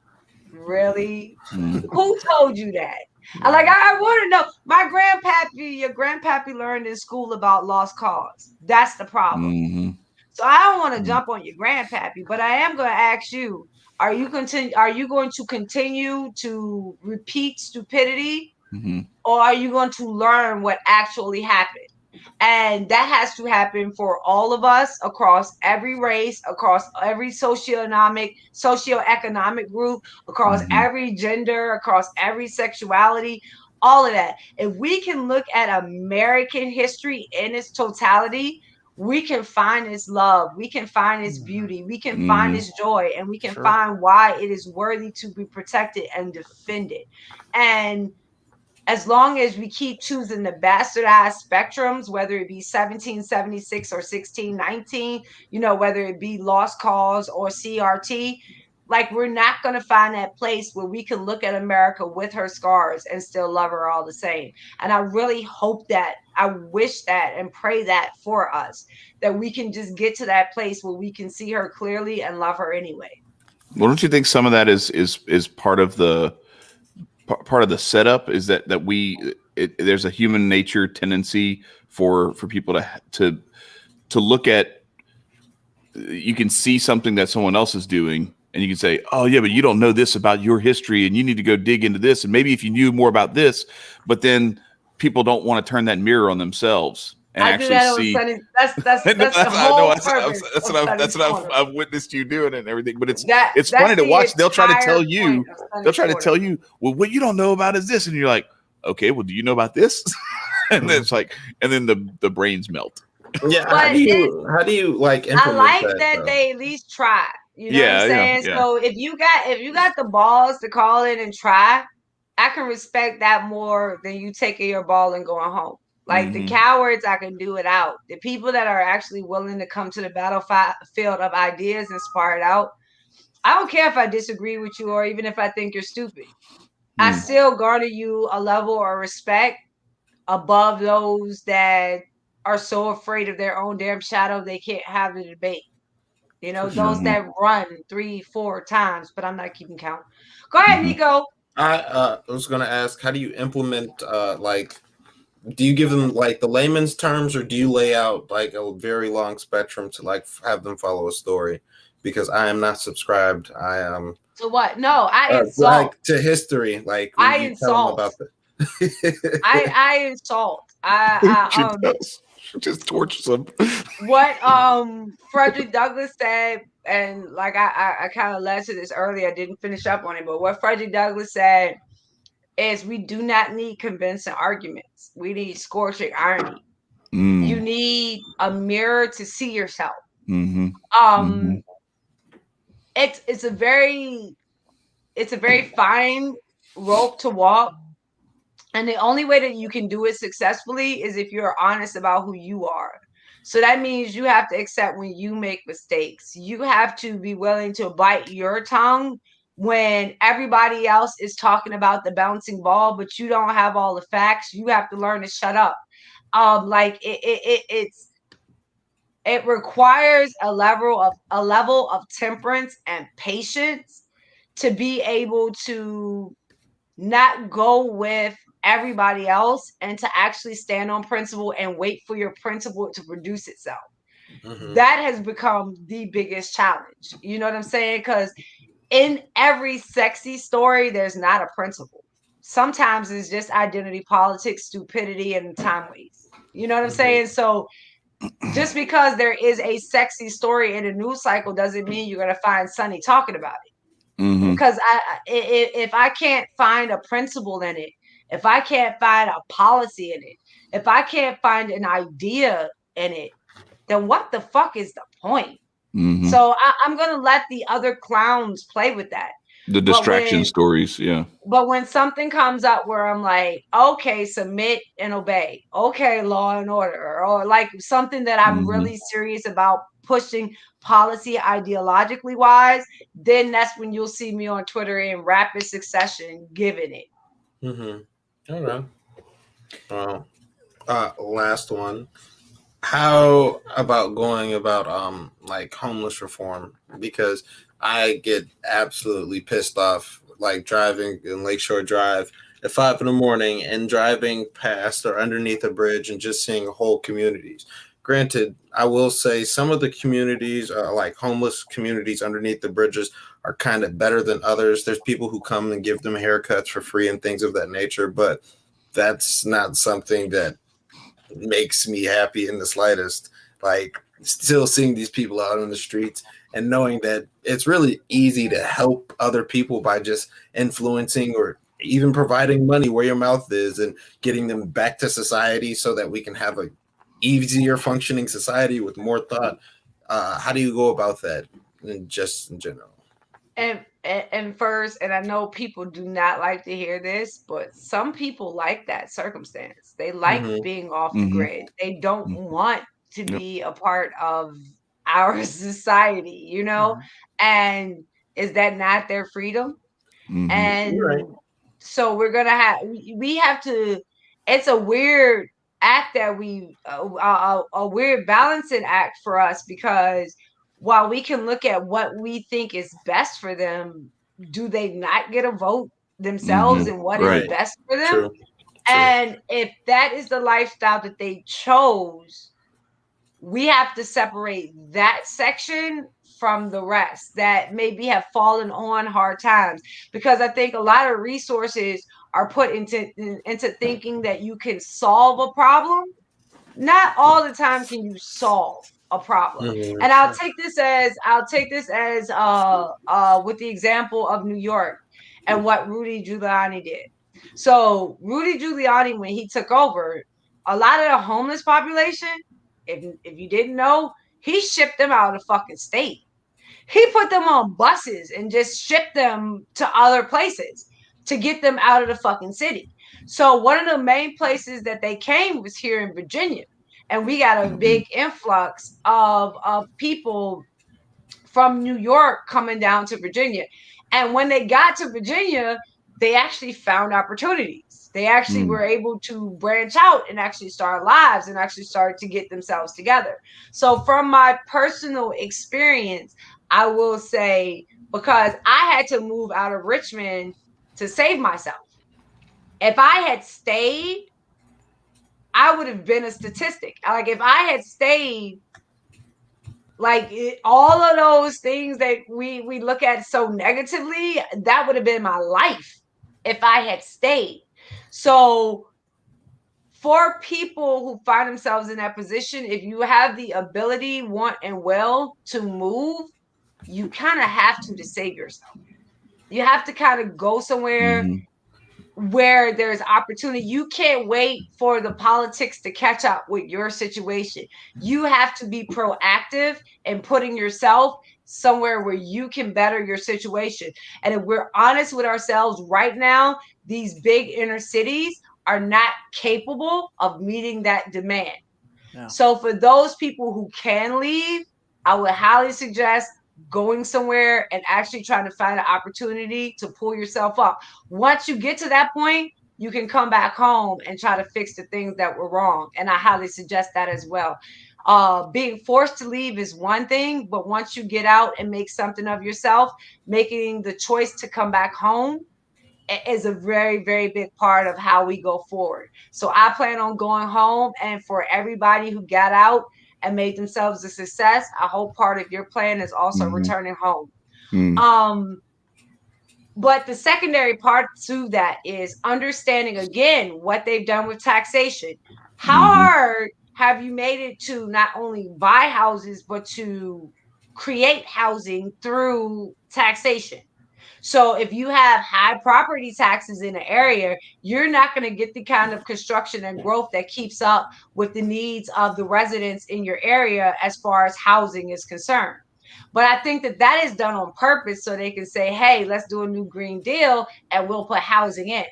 Really? Who told you that? And like, I want to know. My grandpappy, your grandpappy learned in school about lost cause. That's the problem. Mm-hmm. So I don't want to jump on your grandpappy, but I am going to ask you: Are you going to continue to repeat stupidity, Mm-hmm. or are you going to learn what actually happened? And that has to happen for all of us across every race, across every socioeconomic group, across Mm-hmm. every gender, across every sexuality, all of that. If we can look at American history in its totality, we can find its love, we can find its beauty, we can find its joy, and we can Sure. find why it is worthy to be protected and defended. And as long as we keep choosing the bastardized spectrums, whether it be 1776 or 1619, whether it be lost cause or CRT, like, we're not going to find that place where we can look at America with her scars and still love her all the same. And I really hope that, I wish that and pray that for us, that we can just get to that place where we can see her clearly and love her anyway. Well, don't you think some of that is part of the setup? Is that there's a human nature tendency for people to look at. You can see something that someone else is doing, and you can say, "Oh yeah, but you don't know this about your history, and you need to go dig into this, and maybe if you knew more about this." But then people don't want to turn that mirror on themselves and I do actually that on see. Sunday. That's the I know. whole purpose. That's what I've witnessed you doing and everything. But it's That's funny to the watch. They'll try to entire tell point you. of Sunday They'll try to Corner. tell you, well, what you don't know about is this, and you're like, okay, well, do you know about this? And then it's like, and then the brains melt. Yeah, But how do you like I implement like that? that though? they at least try. You know what I'm Yeah, saying? yeah. So if you got the balls to call in and try, I can respect that more than you taking your ball and going home. Like, the cowards, I can do it out. The people that are actually willing to come to the battlefield of ideas and spar it out, I don't care if I disagree with you or even if I think you're stupid. I still garner you a level of respect above those that are so afraid of their own damn shadow they can't have the debate. Those that run 3-4 times, but I'm not keeping count. Go ahead, Nico. I was going to ask, how do you implement do you give them like the layman's terms, or do you lay out like a very long spectrum to like have them follow a story? Because I am not subscribed. I am So what? No, I insult. like to history. Like when I you insult. tell them about the. I insult. She just tortures them. What Frederick Douglass said, and like I kind of led to this earlier. I didn't finish up on it, but what Frederick Douglass said is, we do not need convincing arguments. We need scorching irony. You need a mirror to see yourself. It's a very fine rope to walk, and the only way that you can do it successfully is if you're honest about who you are. So that means you have to accept when you make mistakes. You have to be willing to bite your tongue when everybody else is talking about the bouncing ball, but you don't have all the facts. You have to learn to shut up. Like it requires a level of temperance and patience to be able to not go with everybody else and to actually stand on principle and wait for your principle to produce itself. That has become the biggest challenge. You know what I'm saying? Because in every sexy story, there's not a principle. Sometimes it's just identity politics, stupidity, and time waste. You know what I'm saying? So just because there is a sexy story in a news cycle doesn't mean you're going to find Sonnie talking about it. Because if I can't find a principle in it, if I can't find a policy in it, if I can't find an idea in it, then what the fuck is the point? So I'm going to let the other clowns play with that. The distraction stories. Yeah. But when something comes up where I'm like, okay, submit and obey. Okay, law and order, or like something that I'm really serious about pushing policy ideologically wise, then that's when you'll see me on Twitter in rapid succession giving it. All right. Well, last one. How about going about like homeless reform? Because I get absolutely pissed off like driving in Lakeshore Drive at 5 a.m. and driving past or underneath a bridge and just seeing whole communities. Granted, I will say some of the communities, like homeless communities underneath the bridges, are kind of better than others. There's people who come and give them haircuts for free and things of that nature, but that's not something that makes me happy in the slightest. Like still seeing these people out on the streets and knowing that it's really easy to help other people by just influencing or even providing money where your mouth is and getting them back to society so that we can have a easier functioning society with more thought. How do you go about that just in general? And first, and I know people do not like to hear this, but some people like that circumstance. They like being off the grid. They don't want to be a part of our society, you know? And is that not their freedom? And so we're gonna we have to. It's a weird act that a weird balancing act for us, because while we can look at what we think is best for them, do they not get a vote themselves in what is best for them? True. And if that is the lifestyle that they chose, we have to separate that section from the rest that maybe have fallen on hard times, because I think a lot of resources are put into thinking that you can solve a problem. Not all the time can you solve a problem. And I'll take this as with the example of New York and what Rudy Giuliani did. So Rudy Giuliani, when he took over, a lot of the homeless population, if you didn't know, he shipped them out of the fucking state. He put them on buses and just shipped them to other places to get them out of the fucking city. So one of the main places that they came was here in Virginia. And we got a big influx of people from New York coming down to Virginia. And when they got to Virginia, they actually found opportunities. They actually were able to branch out and actually start lives and actually start to get themselves together. So from my personal experience, I will say, because I had to move out of Richmond to save myself. If I had stayed, I would have been a statistic. Like if I had stayed, like all of those things that we look at so negatively, that would have been my life if I had stayed. So for people who find themselves in that position, if you have the ability, want, and will to move, you kind of have to save yourself. You have to kind of go somewhere where there's opportunity. You can't wait for the politics to catch up with your situation. You have to be proactive in putting yourself somewhere where you can better your situation. And if we're honest with ourselves right now, these big inner cities are not capable of meeting that demand. Yeah. So for those people who can leave, I would highly suggest going somewhere and actually trying to find an opportunity to pull yourself up. Once you get to that point, you can come back home and try to fix the things that were wrong. And I highly suggest that as well. Being forced to leave is one thing, but once you get out and make something of yourself, making the choice to come back home is a very, very big part of how we go forward. So I plan on going home, and for everybody who got out and made themselves a success, I hope part of your plan is also returning home. But the secondary part to that is understanding again what they've done with taxation. How hard have you made it to not only buy houses, but to create housing through taxation? So if you have high property taxes in an area, you're not going to get the kind of construction and growth that keeps up with the needs of the residents in your area as far as housing is concerned. But I think that is done on purpose so they can say, hey, let's do a new Green Deal and we'll put housing in.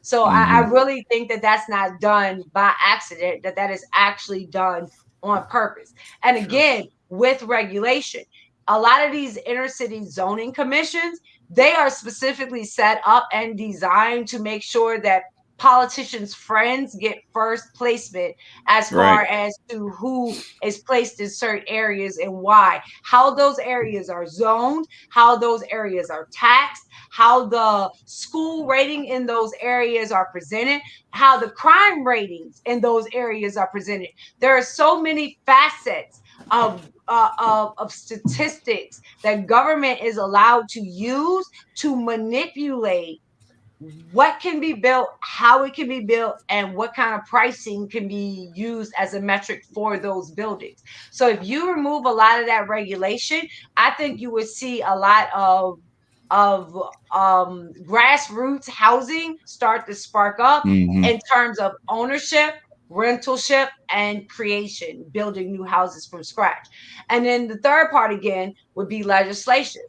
So I really think that that's not done by accident, that is actually done on purpose. And again, with regulation, a lot of these inner city zoning commissions, they are specifically set up and designed to make sure that politicians' friends get first placement as far as to who is placed in certain areas and why, how those areas are zoned, how those areas are taxed, how the school rating in those areas are presented, how the crime ratings in those areas are presented. There are so many facets of statistics that government is allowed to use to manipulate what can be built, how it can be built, and what kind of pricing can be used as a metric for those buildings. So if you remove a lot of that regulation, I think you would see a lot of grassroots housing start to spark up in terms of ownership, rentalship, and creation, building new houses from scratch. And then the third part again would be legislation.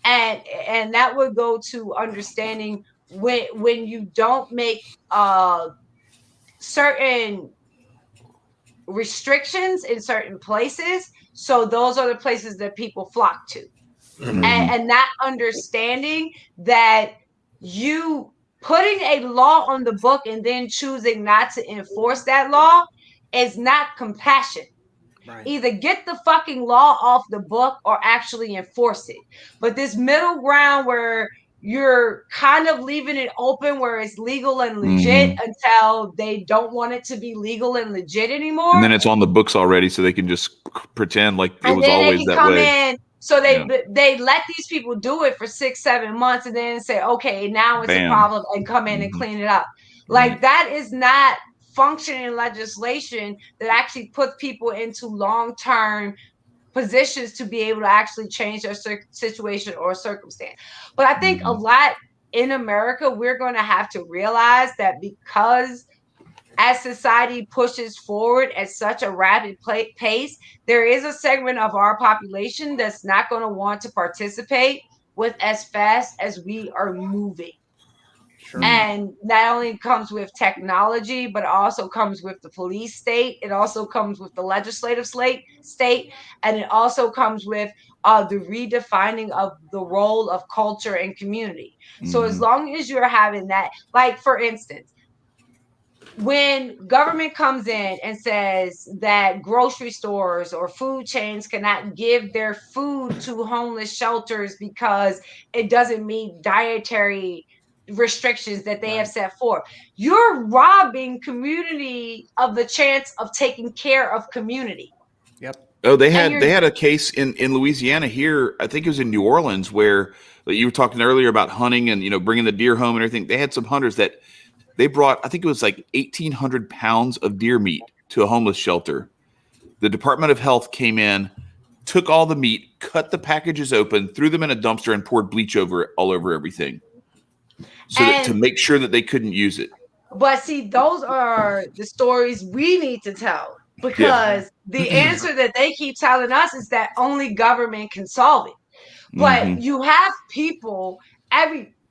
And that would go to understanding when you don't make certain restrictions in certain places, so those are the places that people flock to. And that understanding that you putting a law on the book and then choosing not to enforce that law is not compassion. Right. Either get the fucking law off the book or actually enforce it. But this middle ground where you're kind of leaving it open where it's legal and legit until they don't want it to be legal and legit anymore. And then it's on the books already, so they can just pretend like it was always that way. So they let these people do it for 6-7 months and then say, okay, now it's a problem, and come in and clean it up. Like that is not functioning legislation that actually puts people into long-term positions to be able to actually change their situation or circumstance. But I think a lot in America, we're going to have to realize that because as society pushes forward at such a rapid pace, there is a segment of our population that's not going to want to participate with as fast as we are moving. Sure. And not only comes with technology, but also comes with the police state. It also comes with the legislative state, and it also comes with the redefining of the role of culture and community. So as long as you're having that, like for instance, when government comes in and says that grocery stores or food chains cannot give their food to homeless shelters because it doesn't meet dietary restrictions that they have set forth, you're robbing community of the chance of taking care of community. Yep. Oh, they had a case in Louisiana here. I think it was in New Orleans where you were talking earlier about hunting and bringing the deer home and everything. They had some hunters that they brought, I think it was like 1,800 pounds of deer meat to a homeless shelter. The Department of Health came in, took all the meat, cut the packages open, threw them in a dumpster, and poured bleach all over everything. So to make sure that they couldn't use it. But see, those are the stories we need to tell, because the answer that they keep telling us is that only government can solve it. But you have people,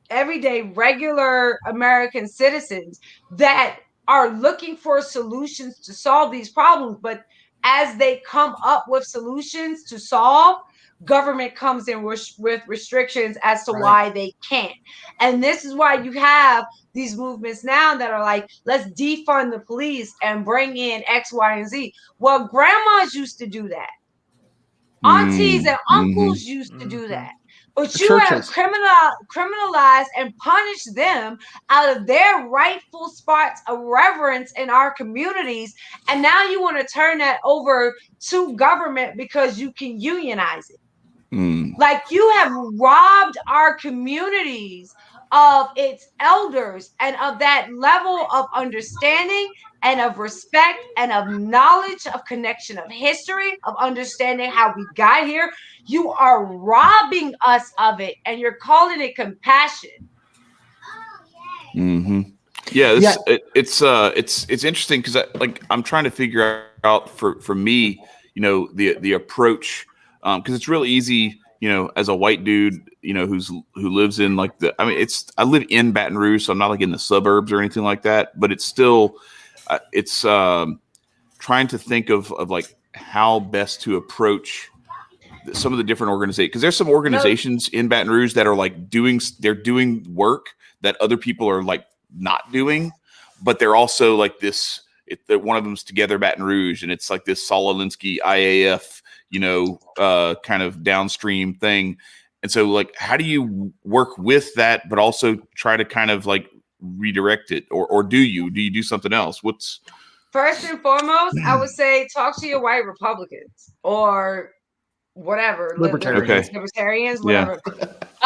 everyday regular American citizens that are looking for solutions to solve these problems. But as they come up with solutions to solve, government comes in with restrictions as to why they can't. And this is why you have these movements now that are like, let's defund the police and bring in X, Y, and Z. Well, grandmas used to do that. Aunties and uncles used to do that. But you have criminalized and punished them out of their rightful spots of reverence in our communities. And now you want to turn that over to government because you can unionize it. Like, you have robbed our communities of its elders and of that level of understanding and of respect and of knowledge, of connection of history, of understanding how we got here. You are robbing us of it, and you're calling it compassion. Yeah, it's interesting because I'm trying to figure out for me, the approach because it's really easy, as a white dude, who lives in like I live in Baton Rouge, so I'm not like in the suburbs or anything like that, but it's still, it's trying to think of like how best to approach some of the different organizations, because there's some organizations in Baton Rouge that are like doing work that other people are like not doing, but they're also like this. One of them's Together Baton Rouge, and it's like this Saul Alinsky IAF, kind of downstream thing. And so, like, how do you work with that, but also try to kind of like redirect it, or do you do something else? First and foremost, I would say talk to your white Republicans or whatever, libertarians, whatever.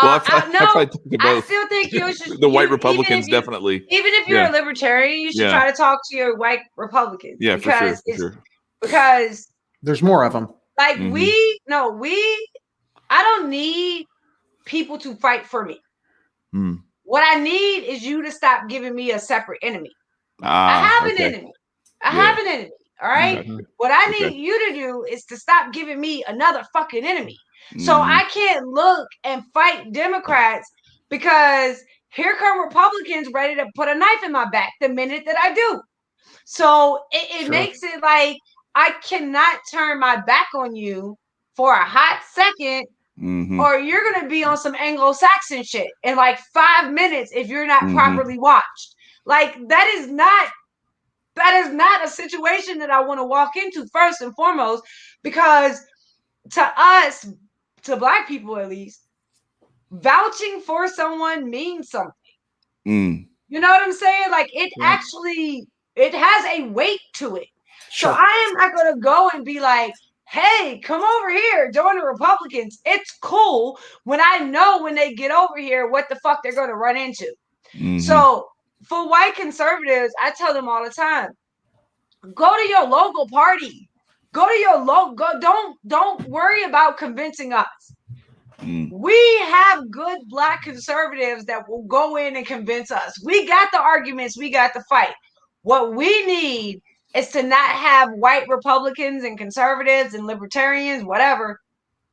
Well, I still think you should. The white Republicans definitely. Even if you're a libertarian, you should try to talk to your white Republicans. Yeah, because for sure. Because there's more of them. Like I don't need people to fight for me. What I need is you to stop giving me a separate enemy. I have an enemy. Have an enemy. All right. Okay. What I need you to do is to stop giving me another fucking enemy. So I can't look and fight Democrats because here come Republicans ready to put a knife in my back the minute that I do. So it makes it like I cannot turn my back on you for a hot second, or you're going to be on some Anglo-Saxon shit in like 5 minutes if you're not properly watched. Like that is not a situation that I want to walk into, first and foremost, because to us, to Black people at least, vouching for someone means something. You know what I'm saying? Like it actually, it has a weight to it. Sure. So I am not going to go and be like, hey, come over here, join the Republicans. It's cool when I know when they get over here what the fuck they're going to run into. So for white conservatives, I tell them all the time, go to your local party. Go to your local. Don't worry about convincing us. We have good Black conservatives that will go in and convince us. We got the arguments. We got the fight. What we need is to not have white Republicans and conservatives and libertarians, whatever,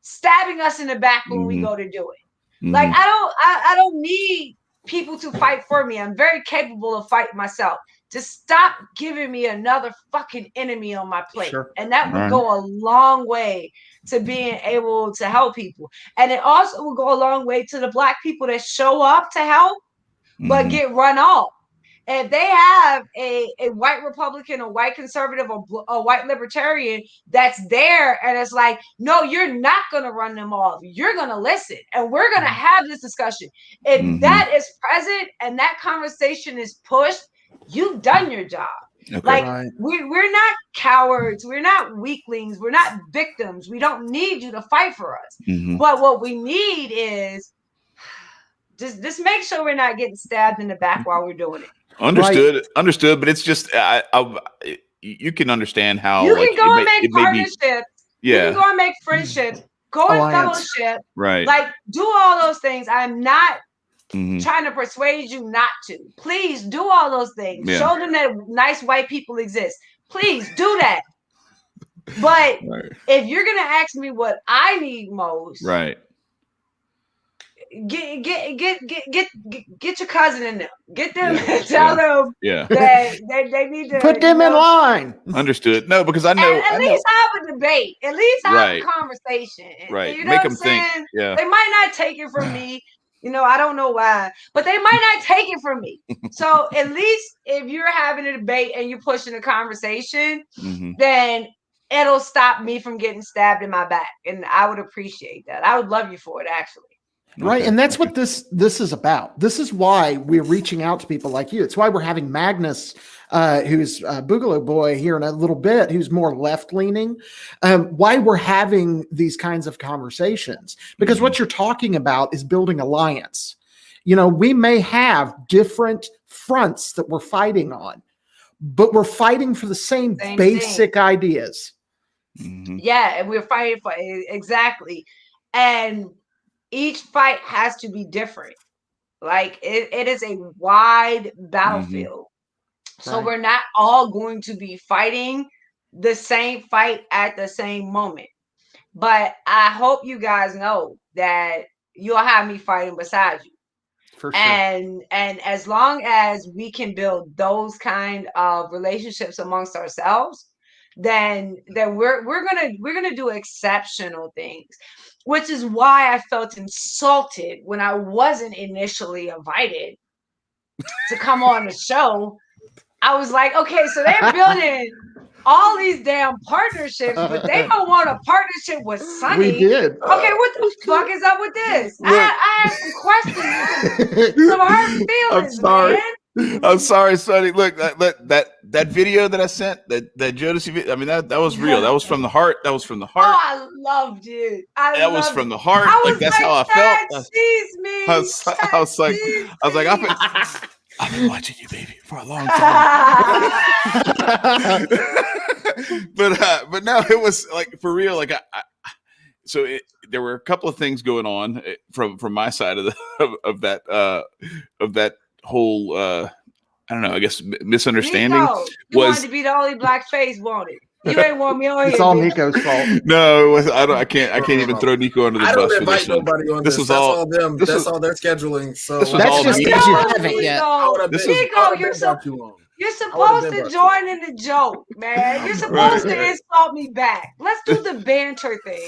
stabbing us in the back when we go to do it. Like I don't need people to fight for me. I'm very capable of fighting myself. Just stop giving me another fucking enemy on my plate. Sure. And that would go a long way to being able to help people. And it also will go a long way to the Black people that show up to help, but get run off. If they have a white Republican, a white conservative, or a white libertarian that's there, and it's like, no, you're not going to run them off. You're going to listen, and we're going to have this discussion. If that is present and that conversation is pushed, you've done your job. Okay. Like we're not cowards. We're not weaklings. We're not victims. We don't need you to fight for us. But what we need is just make sure we're not getting stabbed in the back while we're doing it. Understood. But it's just you can understand how you can go and make partnerships. You can go and make friendships. Go and fellowship. Right. Like do all those things. I'm not trying to persuade you not to. Please do all those things. Yeah. Show them that nice white people exist. Please do that. But if you're gonna ask me what I need most, get your cousin in there. Get them and tell them that they need to put them in line. Understood. No, because I know at least have a debate. At least have a conversation. Right. You know Make what I'm them saying? think. Yeah. They might not take it from me. I don't know why, but they might not take it from me. So at least if you're having a debate and you're pushing a conversation, then it'll stop me from getting stabbed in my back. And I would appreciate that. I would love you for it, actually. Right. And that's what this is about. This is why we're reaching out to people like you. It's why we're having Magnus, who's a Boogaloo Boy here in a little bit, who's more left leaning. Why we're having these kinds of conversations, because what you're talking about is building alliance. We may have different fronts that we're fighting on, but we're fighting for the same basic ideas. Yeah. And we're fighting for exactly. And each fight has to be different. Like it is a wide battlefield. So we're not all going to be fighting the same fight at the same moment. But I hope you guys know that you'll have me fighting beside you. For sure. And as long as we can build those kind of relationships amongst ourselves, then we're gonna do exceptional things. Which is why I felt insulted when I wasn't initially invited to come on the show. I was like, okay, so they're building all these damn partnerships, but they don't want a partnership with Sonnie. We did. Okay, what the fuck is up with this? Look. I had some questions, some hurt feelings. I'm sorry. Man. I'm sorry, Sonnie. Look, that video that I sent, that Jodeci video, I mean, that was real. That was from the heart. That was from the heart. Oh, I loved it. That was from the heart. I was Like, that's how I felt. Tease me. I was like, I've been watching you, baby, for a long time. But no, it was like for real. Like there were a couple of things going on from my side of that whole I don't know, I guess misunderstanding. Nico, you wanted to be the only black face, won't it? You ain't want me on here. It's all Nico's fault. No, I can't even throw Nico under the bus. I don't invite nobody on this. That's all them. That's all their scheduling. So that's just because you haven't yet. Nico, you're supposed to join in the joke, man. You're supposed to insult me back. Let's do the banter thing.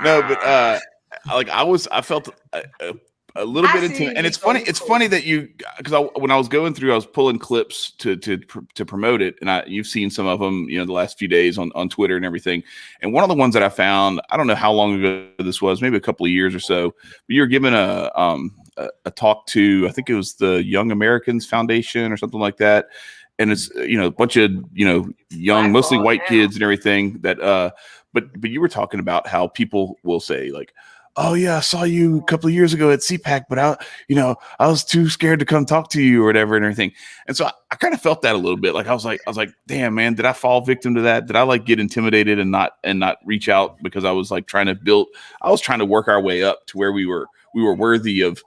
No, but like I felt a little bit into it, and it's funny. It's funny that because when I was going through, I was pulling clips to promote it, and you've seen some of them, the last few days on Twitter and everything. And one of the ones that I found, I don't know how long ago this was, maybe a couple of years or so, but you were given a talk to, I think it was the Young Americans Foundation or something like that, and it's a bunch of young, mostly white kids and everything that but you were talking about how people will say like, oh yeah, I saw you a couple of years ago at CPAC, but I was too scared to come talk to you or whatever and everything. And so I kind of felt that a little bit. Like I was like, damn man, did I fall victim to that? Did I like get intimidated and not reach out because I was like trying to work our way up to where we were worthy of.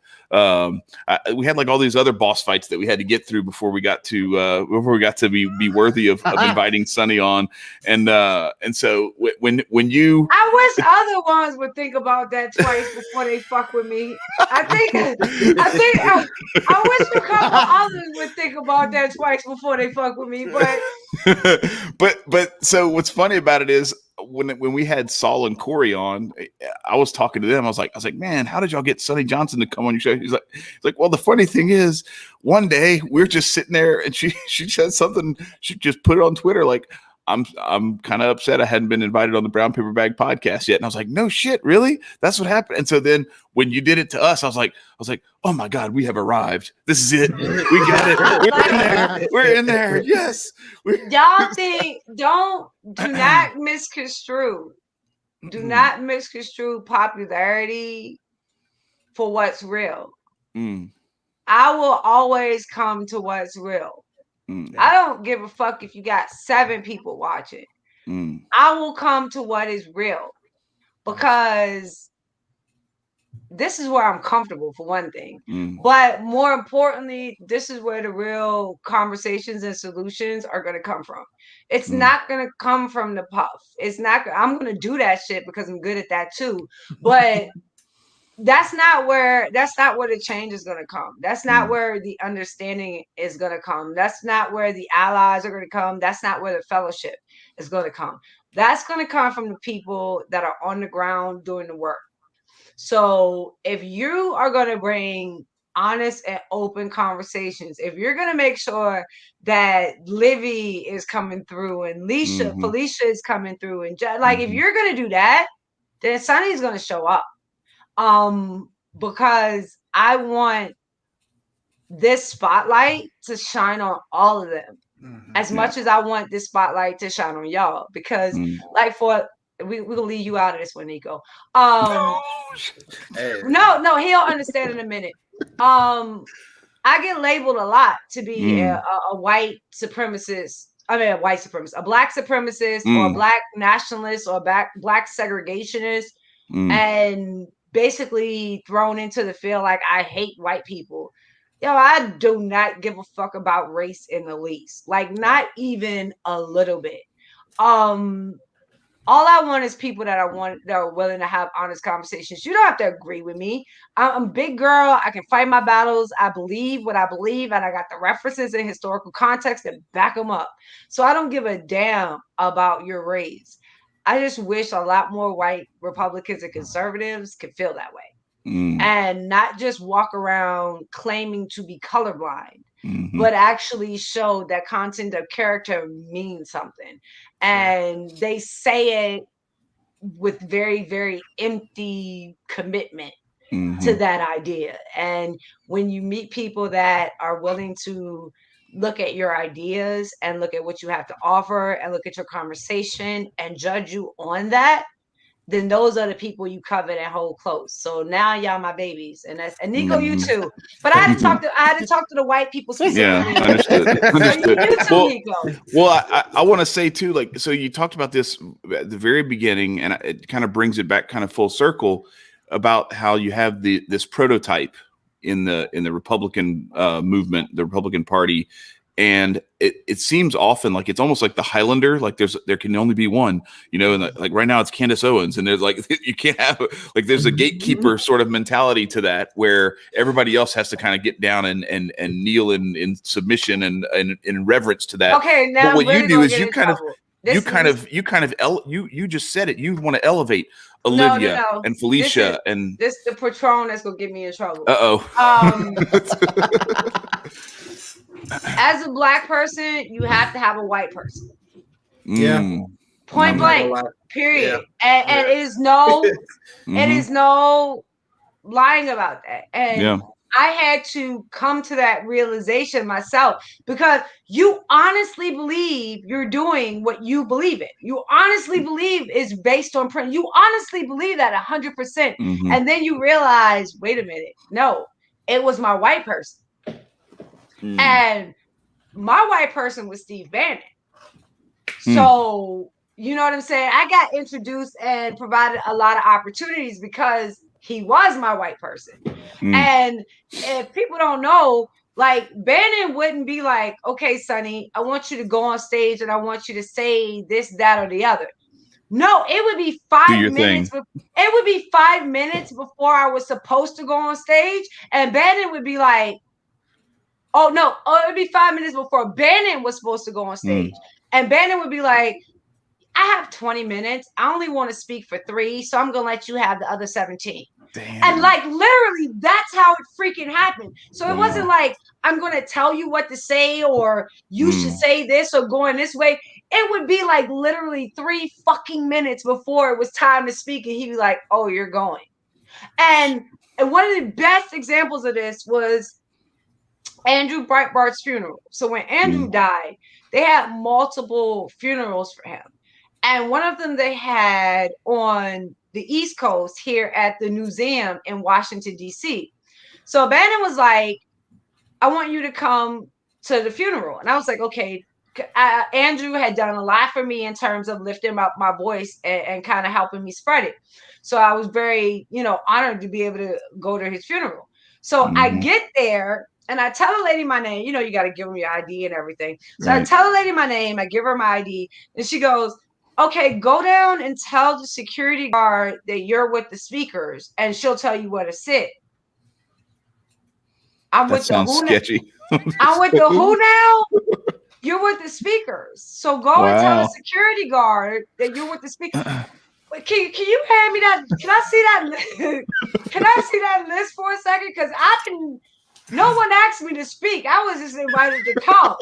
We had like all these other boss fights that we had to get through before we got to be worthy of inviting Sonnie on, and so when you, I wish other ones would think about that twice before they fuck with me. I wish a couple others would think about that twice before they fuck with me, but so what's funny about it is when we had Saul and Corey on, I was talking to them. I was like, man, how did y'all get Sonnie Johnson to come on your show? He's like, well, the funny thing is, one day we're just sitting there and she said something. She just put it on Twitter. Like, I'm kind of upset I hadn't been invited on the Brown Paper Bag podcast yet. And I was like, no shit, really? That's what happened. And so then when you did it to us, I was like, oh my God, we have arrived. This is it. We got it. We're in there. Yes. Y'all do not misconstrue. Do not misconstrue popularity for what's real. I will always come to what's real. I don't give a fuck if you got 7 people watching. I will come to what is real because this is where I'm comfortable for one thing. But more importantly, this is where the real conversations and solutions are going to come from. It's not going to come from the puff. It's not. I'm going to do that shit because I'm good at that too. But that's not where the change is going to come. That's not where the understanding is going to come. That's not where the allies are going to come. That's not where the fellowship is going to come. That's going to come from the people that are on the ground doing the work. So if you are going to bring honest and open conversations, if you're going to make sure that Livy is coming through and Felicia is coming through, and if you're going to do that, then Sonnie's going to show up. Because I want this spotlight to shine on all of them as much as I want this spotlight to shine on y'all. Because we're gonna leave you out of this one, Nico. No, he'll understand in a minute. I get labeled a lot to be a white supremacist. I mean, a white supremacist, a black supremacist, or a black nationalist, or a black segregationist, and basically thrown into the field like I hate white people. I do not give a fuck about race in the least. Like, not even a little bit. All I want is people that are willing to have honest conversations. You don't have to agree with me. I'm a big girl. I can fight my battles. I believe what I believe, and I got the references and historical context that back them up. So I don't give a damn about your race. I just wish a lot more white Republicans and conservatives could feel that way and not just walk around claiming to be colorblind, but actually show that content of character means something. And they say it with very, very empty commitment to that idea. And when you meet people that are willing to look at your ideas and look at what you have to offer and look at your conversation and judge you on that, then those are the people you covet and hold close. So now y'all my babies, and Nico, you too. But I had to talk to the white people specifically. Yeah, understood. You too, Nico. Well, I want to say too, like, so you talked about this at the very beginning, and it kind of brings it back kind of full circle about how you have this prototype in the Republican movement, the Republican Party. And it seems often like it's almost like the Highlander, like there can only be one, and like right now it's Candace Owens, and there's like you can't have like there's a gatekeeper sort of mentality to that where everybody else has to kind of get down and kneel in submission and in reverence to that. Okay, now but what you do is you just said it. You want to elevate Olivia and Felicia this the Patron that's gonna get me in trouble. As a black person, you have to have a white person. Yeah. Point blank. Period. Yeah. And it is no it is no lying about that. And I had to come to that realization myself, because you honestly believe you're doing what you believe in. You honestly believe is based on print. You honestly believe that 100%. And then you realize, wait a minute. No, it was my white person. And my white person was Steve Bannon. So, you know what I'm saying? I got introduced and provided a lot of opportunities because he was my white person. And if people don't know, like, Bannon wouldn't be like, okay, Sonnie, I want you to go on stage and I want you to say this, that, or the other. No, it would be 5 minutes. It would be 5 minutes before I was supposed to go on stage. And Bannon would be like, it would be 5 minutes before Bannon was supposed to go on stage. And Bannon would be like, I have 20 minutes. I only want to speak for 3, so I'm going to let you have the other 17. Damn. And like, literally, that's how it freaking happened. So it wasn't like, I'm going to tell you what to say, or you should say this or go in this way. It would be like literally 3 fucking minutes before it was time to speak. And he'd be like, oh, you're going. And one of the best examples of this was Andrew Breitbart's funeral. So when Andrew died, they had multiple funerals for him. And one of them they had on the East Coast here at the museum in Washington, D.C. So Bannon was like, I want you to come to the funeral. And I was like, okay. Andrew had done a lot for me in terms of lifting up my voice and kind of helping me spread it. So I was very, honored to be able to go to his funeral. So I get there. And I tell the lady my name. You got to give them your ID and everything. So I tell the lady my name. I give her my ID. And she goes, okay, go down and tell the security guard that you're with the speakers. And she'll tell you where to sit. That sounds sketchy. I'm with the who now? You're with the speakers. So go and tell the security guard that you're with the speakers. Wait, can you hand me that? Can I see that? Can I see that list for a second? Because no one asked me to speak. I was just invited to come.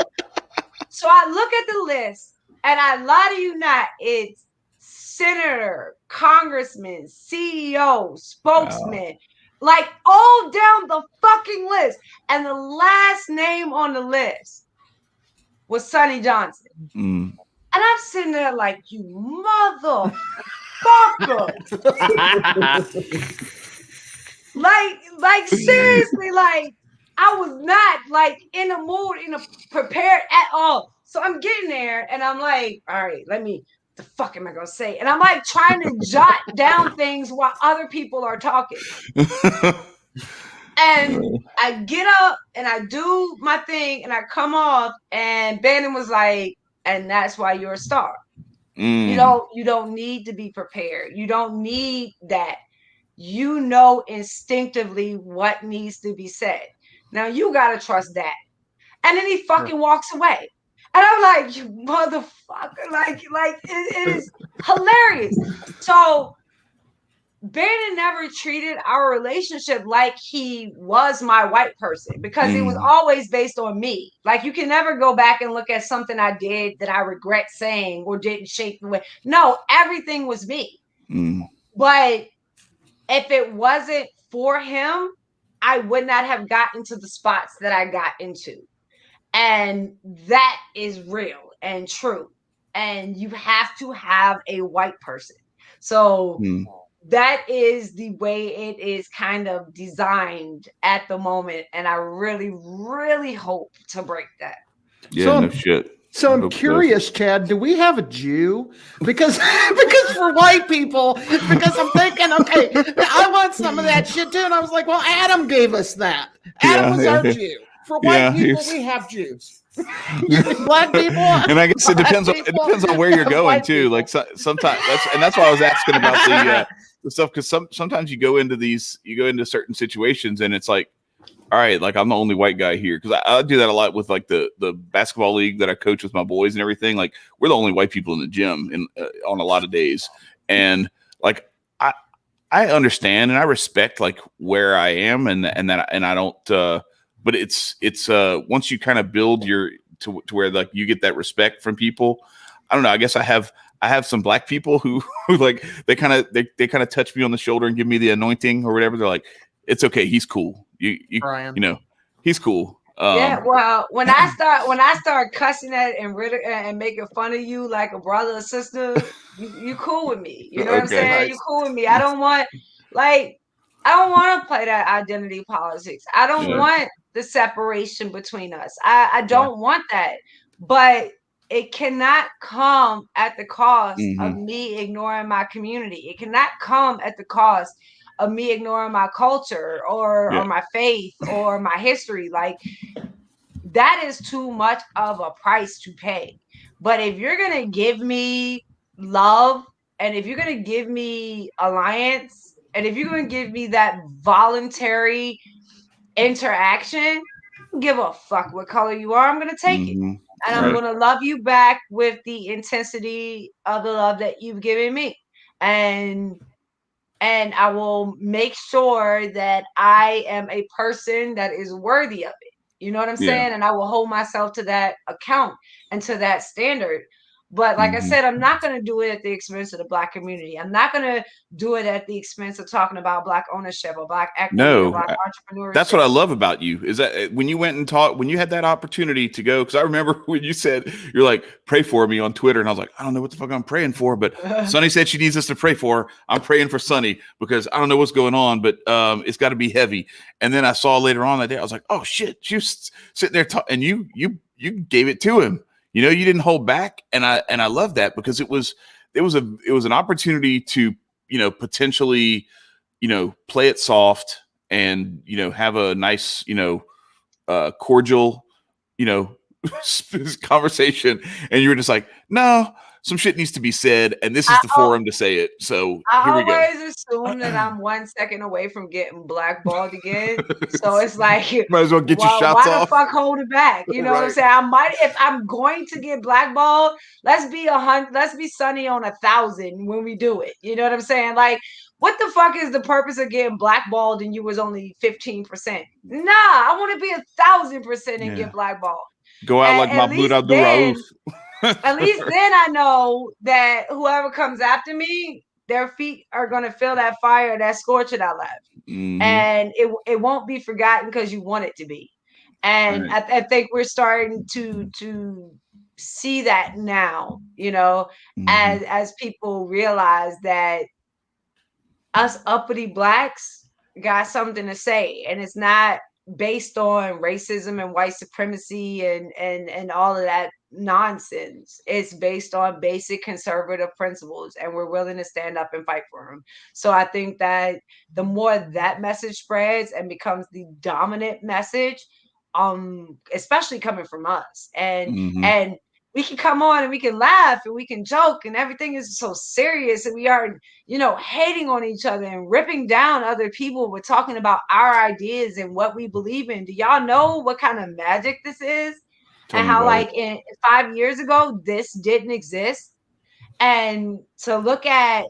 So I look at the list, and I lie to you not, it's senator, congressman, CEO, spokesman, like all down the fucking list. And the last name on the list was Sonnie Johnson. And I'm sitting there like, you motherfucker. like seriously, like, I was not like in the mood, prepared at all. So I'm getting there and I'm like, all right, the fuck am I going to say? And I'm like trying to jot down things while other people are talking. And I get up and I do my thing and I come off, and Bannon was like, and that's why you're a star. You don't need to be prepared. You don't need that. You know instinctively what needs to be said. Now you gotta trust that. And then he fucking walks away. And I'm like, you motherfucker. Like it is hilarious. So Brandon never treated our relationship like he was my white person, because it was always based on me. Like, you can never go back and look at something I did that I regret saying or didn't shape the way. No, everything was me. But if it wasn't for him, I would not have gotten to the spots that I got into. And that is real and true. And you have to have a white person. So that is the way it is kind of designed at the moment. And I really, really hope to break that. Yeah, no shit. So I'm curious, Chad, do we have a Jew? Because for white people, because I'm thinking, okay, I want some of that shit too. And I was like, well, Adam gave us that. Adam was our Jew. For white people, we have Jews. Black people, and I guess it depends on where you're going too. Like sometimes that's why I was asking about the stuff, because sometimes you go into certain situations and it's like, all right, like I'm the only white guy here, because I do that a lot with like the basketball league that I coach with my boys and everything. Like, we're the only white people in the gym on a lot of days, and like I understand and I respect like where I am and I don't. But it's once you kind of build to where like you get that respect from people. I don't know. I guess I have some black people who like they kind of touch me on the shoulder and give me the anointing or whatever. They're like, it's okay, he's cool. You know, he's cool. Yeah, well, when I start cussing at and making fun of you like a brother or sister, you cool with me. You know what I'm saying? Nice. You cool with me. I don't want to play that identity politics. I don't want the separation between us. I don't want that. But it cannot come at the cost of me ignoring my community. It cannot come at the cost of me ignoring my culture or my faith or my history. Like, that is too much of a price to pay. But if you're going to give me love, and if you're going to give me alliance, and if you're going to give me that voluntary interaction, give a fuck what color you are. I'm going to take it. And I'm going to love you back with the intensity of the love that you've given me. And I will make sure that I am a person that is worthy of it. You know what I'm saying? And I will hold myself to that account and to that standard. But like I said, I'm not going to do it at the expense of the black community. I'm not going to do it at the expense of talking about black ownership or black equity or black entrepreneurship. That's what I love about you, is that when you went and taught, when you had that opportunity to go, because I remember when you said, you're like, pray for me on Twitter. And I was like, I don't know what the fuck I'm praying for, but Sonnie said she needs us to pray for her. I'm praying for Sonnie because I don't know what's going on, but it's got to be heavy. And then I saw later on that day, I was like, oh shit, she was sitting there and you gave it to him. You know, you didn't hold back, and I love that, because it was an opportunity to, you know, potentially, you know, play it soft and, you know, have a nice, you know, cordial, you know, conversation, and you were just like, no, some shit needs to be said, and this is the forum to say it. So here we go. I always assume that I'm 1 second away from getting blackballed again. So it's like, might as well get your shots off. Why the fuck hold it back? You know what I'm saying? If I'm going to get blackballed, let's be Sonnie on 1,000 when we do it. You know what I'm saying? Like, what the fuck is the purpose of getting blackballed and you was only 15%? Nah, I want to be 1,000% and get blackballed. Go out like Mahmoud Abdul Rauf. At least then I know that whoever comes after me, their feet are going to feel that fire, that scorch that I left. And it won't be forgotten because you want it to be. And I think we're starting to see that now, you know, as people realize that us uppity blacks got something to say, and it's not based on racism and white supremacy and all of that nonsense. It's based on basic conservative principles, and we're willing to stand up and fight for them. So I think that the more that message spreads and becomes the dominant message, especially coming from us, and we can come on and we can laugh and we can joke and everything is so serious and we are, hating on each other and ripping down other people. We're talking about our ideas and what we believe in. Do y'all know what kind of magic this is? Tell And me how about it. in 5 years ago, this didn't exist. And to look at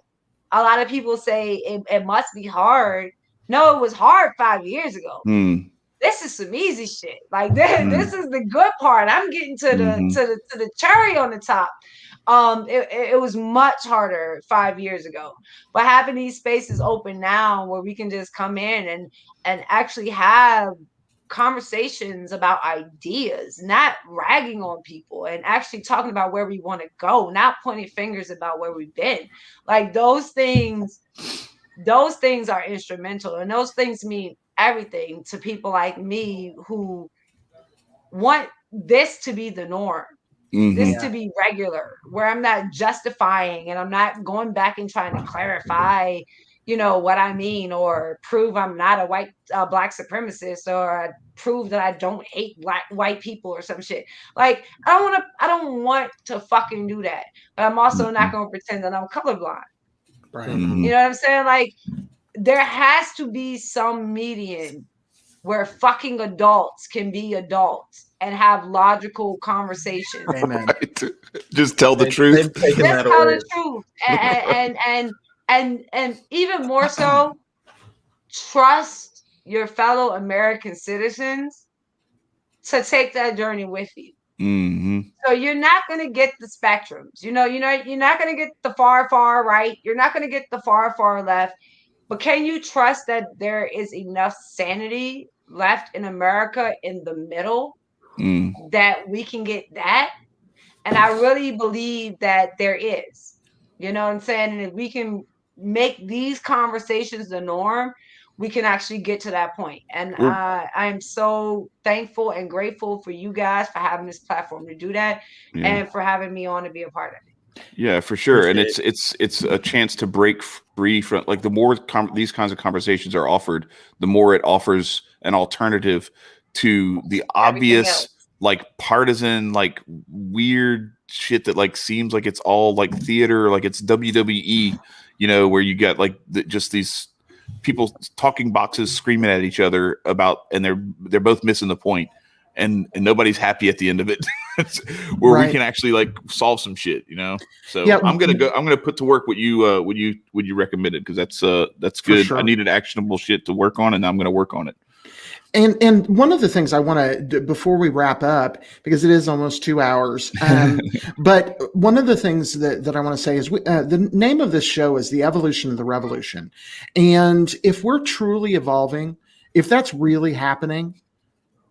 a lot of people say it must be hard. No, it was hard 5 years ago. This is some easy shit. Like this is the good part. I'm getting to the cherry on the top. It was much harder 5 years ago, but having these spaces open now where we can just come in and actually have conversations about ideas, not ragging on people, and actually talking about where we want to go, not pointing fingers about where we've been. Like those things are instrumental, and those things mean everything to people like me who want this to be the norm, this to be regular, where I'm not justifying and I'm not going back and trying to clarify, what I mean, or prove I'm not a white black supremacist, or prove that I don't hate white people or some shit. Like I don't want to fucking do that, but I'm also not going to pretend that I'm colorblind. Right. You know what I'm saying? Like there has to be some median where fucking adults can be adults and have logical conversations. Amen. Right. Just tell the truth. Just tell the truth. And even more so, trust your fellow American citizens to take that journey with you. So you're not going to get the spectrums. You're not going to get the far right. You're not going to get the far left. But can you trust that there is enough sanity left in America in the middle that we can get that? And I really believe that there is. You know what I'm saying? And if we can make these conversations the norm, we can actually get to that point. And I'm so thankful and grateful for you guys for having this platform to do that and for having me on to be a part of it. Yeah, for sure. And it's a chance to break free from, like, the more these kinds of conversations are offered, the more it offers an alternative to the obvious, like, partisan, like, weird shit that, like, seems like it's all like theater, like it's WWE, where you get like just these people talking boxes screaming at each other about, and they're both missing the point. And nobody's happy at the end of it, where we can actually like solve some shit, So I'm gonna put to work what you recommended, because that's good. Sure. I needed actionable shit to work on, and I'm gonna work on it. And one of the things I want to, before we wrap up, because it is almost 2 hours, but one of the things that I want to say is the name of this show is The Evolution of the Revolution. And if we're truly evolving, if that's really happening,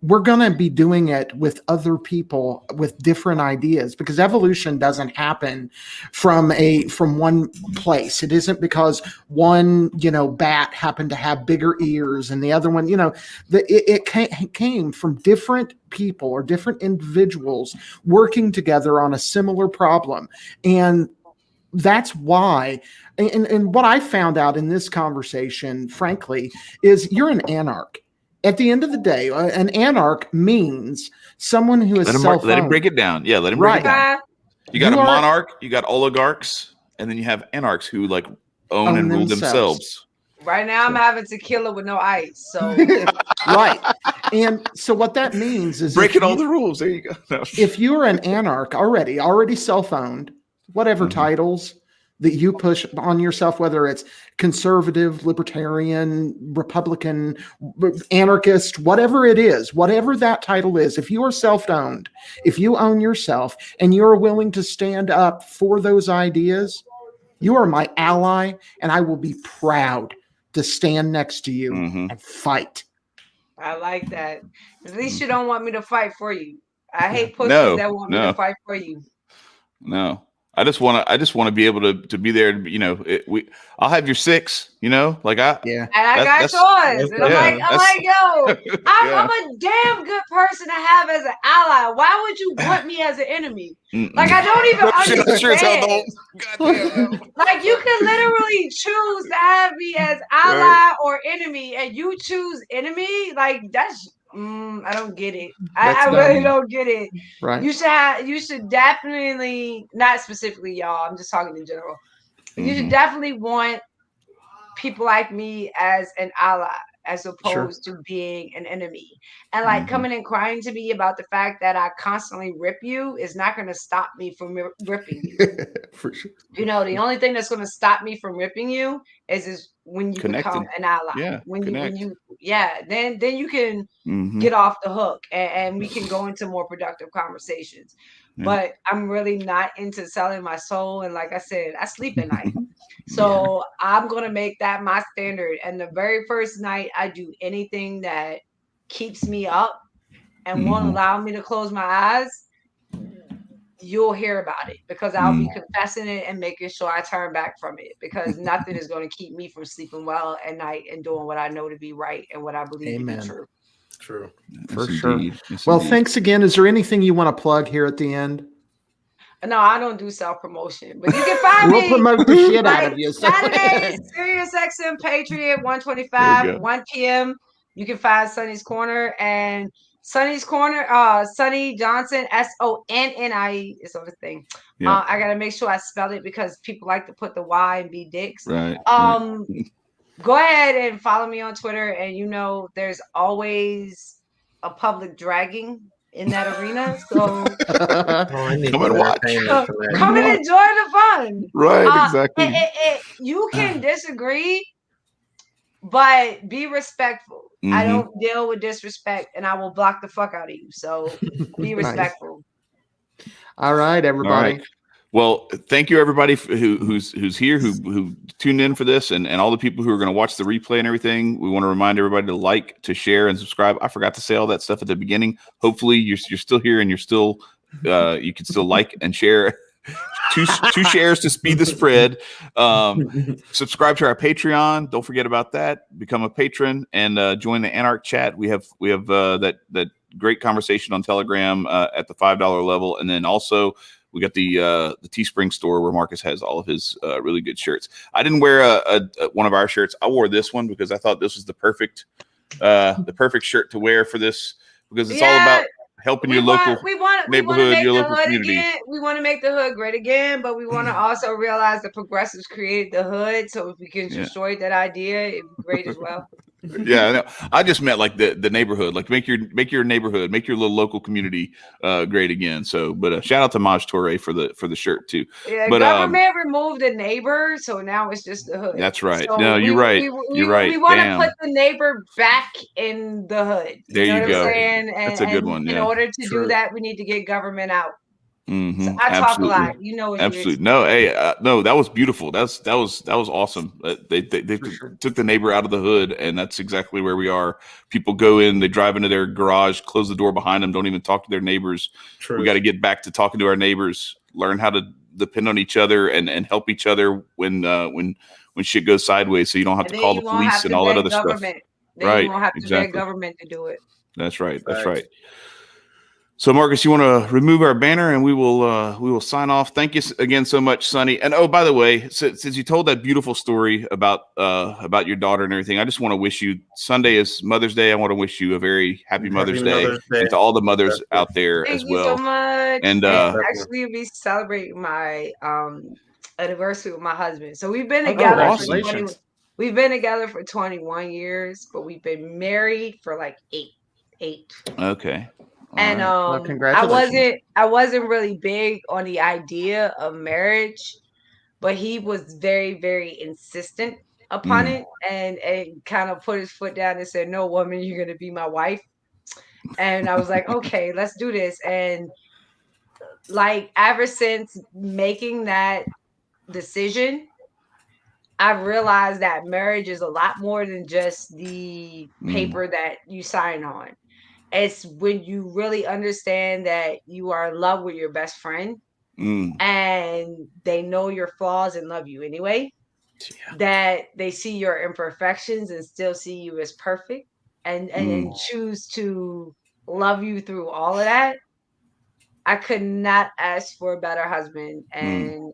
we're going to be doing it with other people with different ideas, because evolution doesn't happen from one place. It isn't because one, bat happened to have bigger ears and the other one, it came from different people or different individuals working together on a similar problem. And that's why, and what I found out in this conversation, frankly, is you're an anarch. At the end of the day, an anarch means someone who is self-owned. Let him break it down. Yeah, let him break it down. You got a monarch, you got oligarchs, and then you have anarchs who like own and rule themselves. Right now, I'm having tequila with no ice. So right, and so what that means is breaking all the rules. There you go. No. If you are an anarch already self-owned, whatever titles that you push on yourself, whether it's conservative, libertarian, Republican, anarchist, whatever it is, whatever that title is, if you are self-owned, if you own yourself and you're willing to stand up for those ideas, you are my ally, and I will be proud to stand next to you and fight. I like that. At least you don't want me to fight for you. I hate pussies that want me to fight for you. No. I just want to be able to be there. I'll have your 6. And I got yours. And I'm like, yo, I'm a damn good person to have as an ally. Why would you want me as an enemy? Like, I don't even understand. Like, you can literally choose to have me as ally or enemy, and you choose enemy. Like, that's I don't get it. That's I really dumb. don't get it. Right. You should definitely, not specifically y'all, I'm just talking in general. You should definitely want people like me as an ally as opposed to being an enemy. And like coming and crying to me about the fact that I constantly rip you is not going to stop me from ripping you. For sure. You know, the only thing that's going to stop me from ripping you is when you become an ally. Yeah, when you then you can get off the hook and we can go into more productive conversations. But I'm really not into selling my soul. And like I said, I sleep at night. So I'm going to make that my standard. And the very first night I do anything that keeps me up and won't allow me to close my eyes, you'll hear about it because I'll be confessing it and making sure I turn back from it because nothing is going to keep me from sleeping well at night and doing what I know to be right and what I believe to be true. True. For sure. Well, thanks again. Is there anything you want to plug here at the end? No, I don't do self-promotion, but you can find me. We'll promote the shit out of you. Saturday, SiriusXM Patriot, 125, 1 p.m. You can find Sonnie's Corner and Sonnie's Corner, Sonnie Johnson, Sonnie is on the thing. I gotta make sure I spell it because people like to put the Y and be dicks. Right. Go ahead and follow me on Twitter, and you know there's always a public dragging in that arena. So come and watch. Come and enjoy the fun. Right, exactly. You can disagree, but be respectful. I don't deal with disrespect, and I will block the fuck out of you. So be respectful. All right, everybody. All right. Well, thank you everybody who's here, who tuned in for this, and all the people who are going to watch the replay and everything. We want to remind everybody to like, to share, and subscribe. I forgot to say all that stuff at the beginning. Hopefully, you're still here and you're still you can still like and share. Two shares to speed the spread. Subscribe to our Patreon. Don't forget about that. Become a patron and join the Anarch chat. We have that great conversation on Telegram at the $5 level, and then also we got the Teespring store where Marcus has all of his really good shirts. I didn't wear one of our shirts. I wore this one because I thought this was the perfect shirt to wear for this because it's all about helping your local neighborhood, your local community. We want to make the hood great again, but we want to also realize the progressives created the hood. So if we can destroy that idea, it'd be great as well. Yeah, I just meant like the neighborhood, like make your neighborhood, make your little local community great again. So, but shout out to Maj Toure for the shirt too. Yeah, but government removed the neighbor, so now it's just the hood. That's right. So no, you're right. You're right. We want to put the neighbor back in the hood. There you go. What I'm saying? That's a good one. In order to do that, we need to get government out. Mm-hmm. So I talk a lot. You know what absolutely. No, hey, no, that was beautiful. That was awesome. They took the neighbor out of the hood, and that's exactly where we are. People go in, they drive into their garage, close the door behind them, don't even talk to their neighbors. True. We got to get back to talking to our neighbors, learn how to depend on each other and help each other when shit goes sideways, so you don't have to call the police and all that other stuff. Then right. You won't have to beg government to do it. That's right. That's right. So, Marcus, you want to remove our banner, and we will sign off. Thank you again so much, Sonnie. And by the way, since you told that beautiful story about your daughter and everything, I just want to wish you. Sunday is Mother's Day. I want to wish you a very happy Mother's Day, and to all the mothers out there as well. Thank you so much. And actually, we celebrate my anniversary with my husband. So we've been together. We've been together for 21 years, but we've been married for like eight. Okay. And well, congratulations. I wasn't really big on the idea of marriage, but he was very, very insistent upon it and kind of put his foot down and said, "No, woman, you're gonna be my wife." And I was like, "Okay, let's do this." And like ever since making that decision, I've realized that marriage is a lot more than just the paper that you sign on. It's when you really understand that you are in love with your best friend and they know your flaws and love you anyway, that they see your imperfections and still see you as perfect and choose to love you through all of that. I could not ask for a better husband, and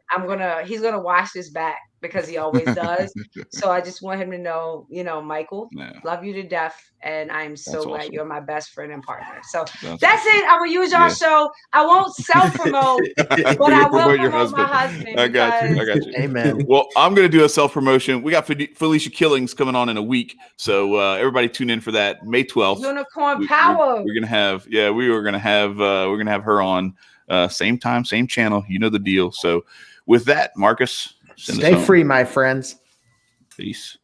he's gonna watch this back because he always does. So I just want him to know, Michael, Yeah. love you to death. And I'm so glad awesome. you're my best friend and partner. So That's that's it. I'm going to use y'all show. I won't self-promote, but I will promote my husband. I got you. Amen. Well, I'm going to do a self-promotion. We got Felicia Killings coming on in a week. So everybody tune in for that. May 12th. Unicorn Power. We're going to have, we're going to have her on same time, same channel. You know the deal. So with that, Marcus, send us Stay home. free, my friends. Peace.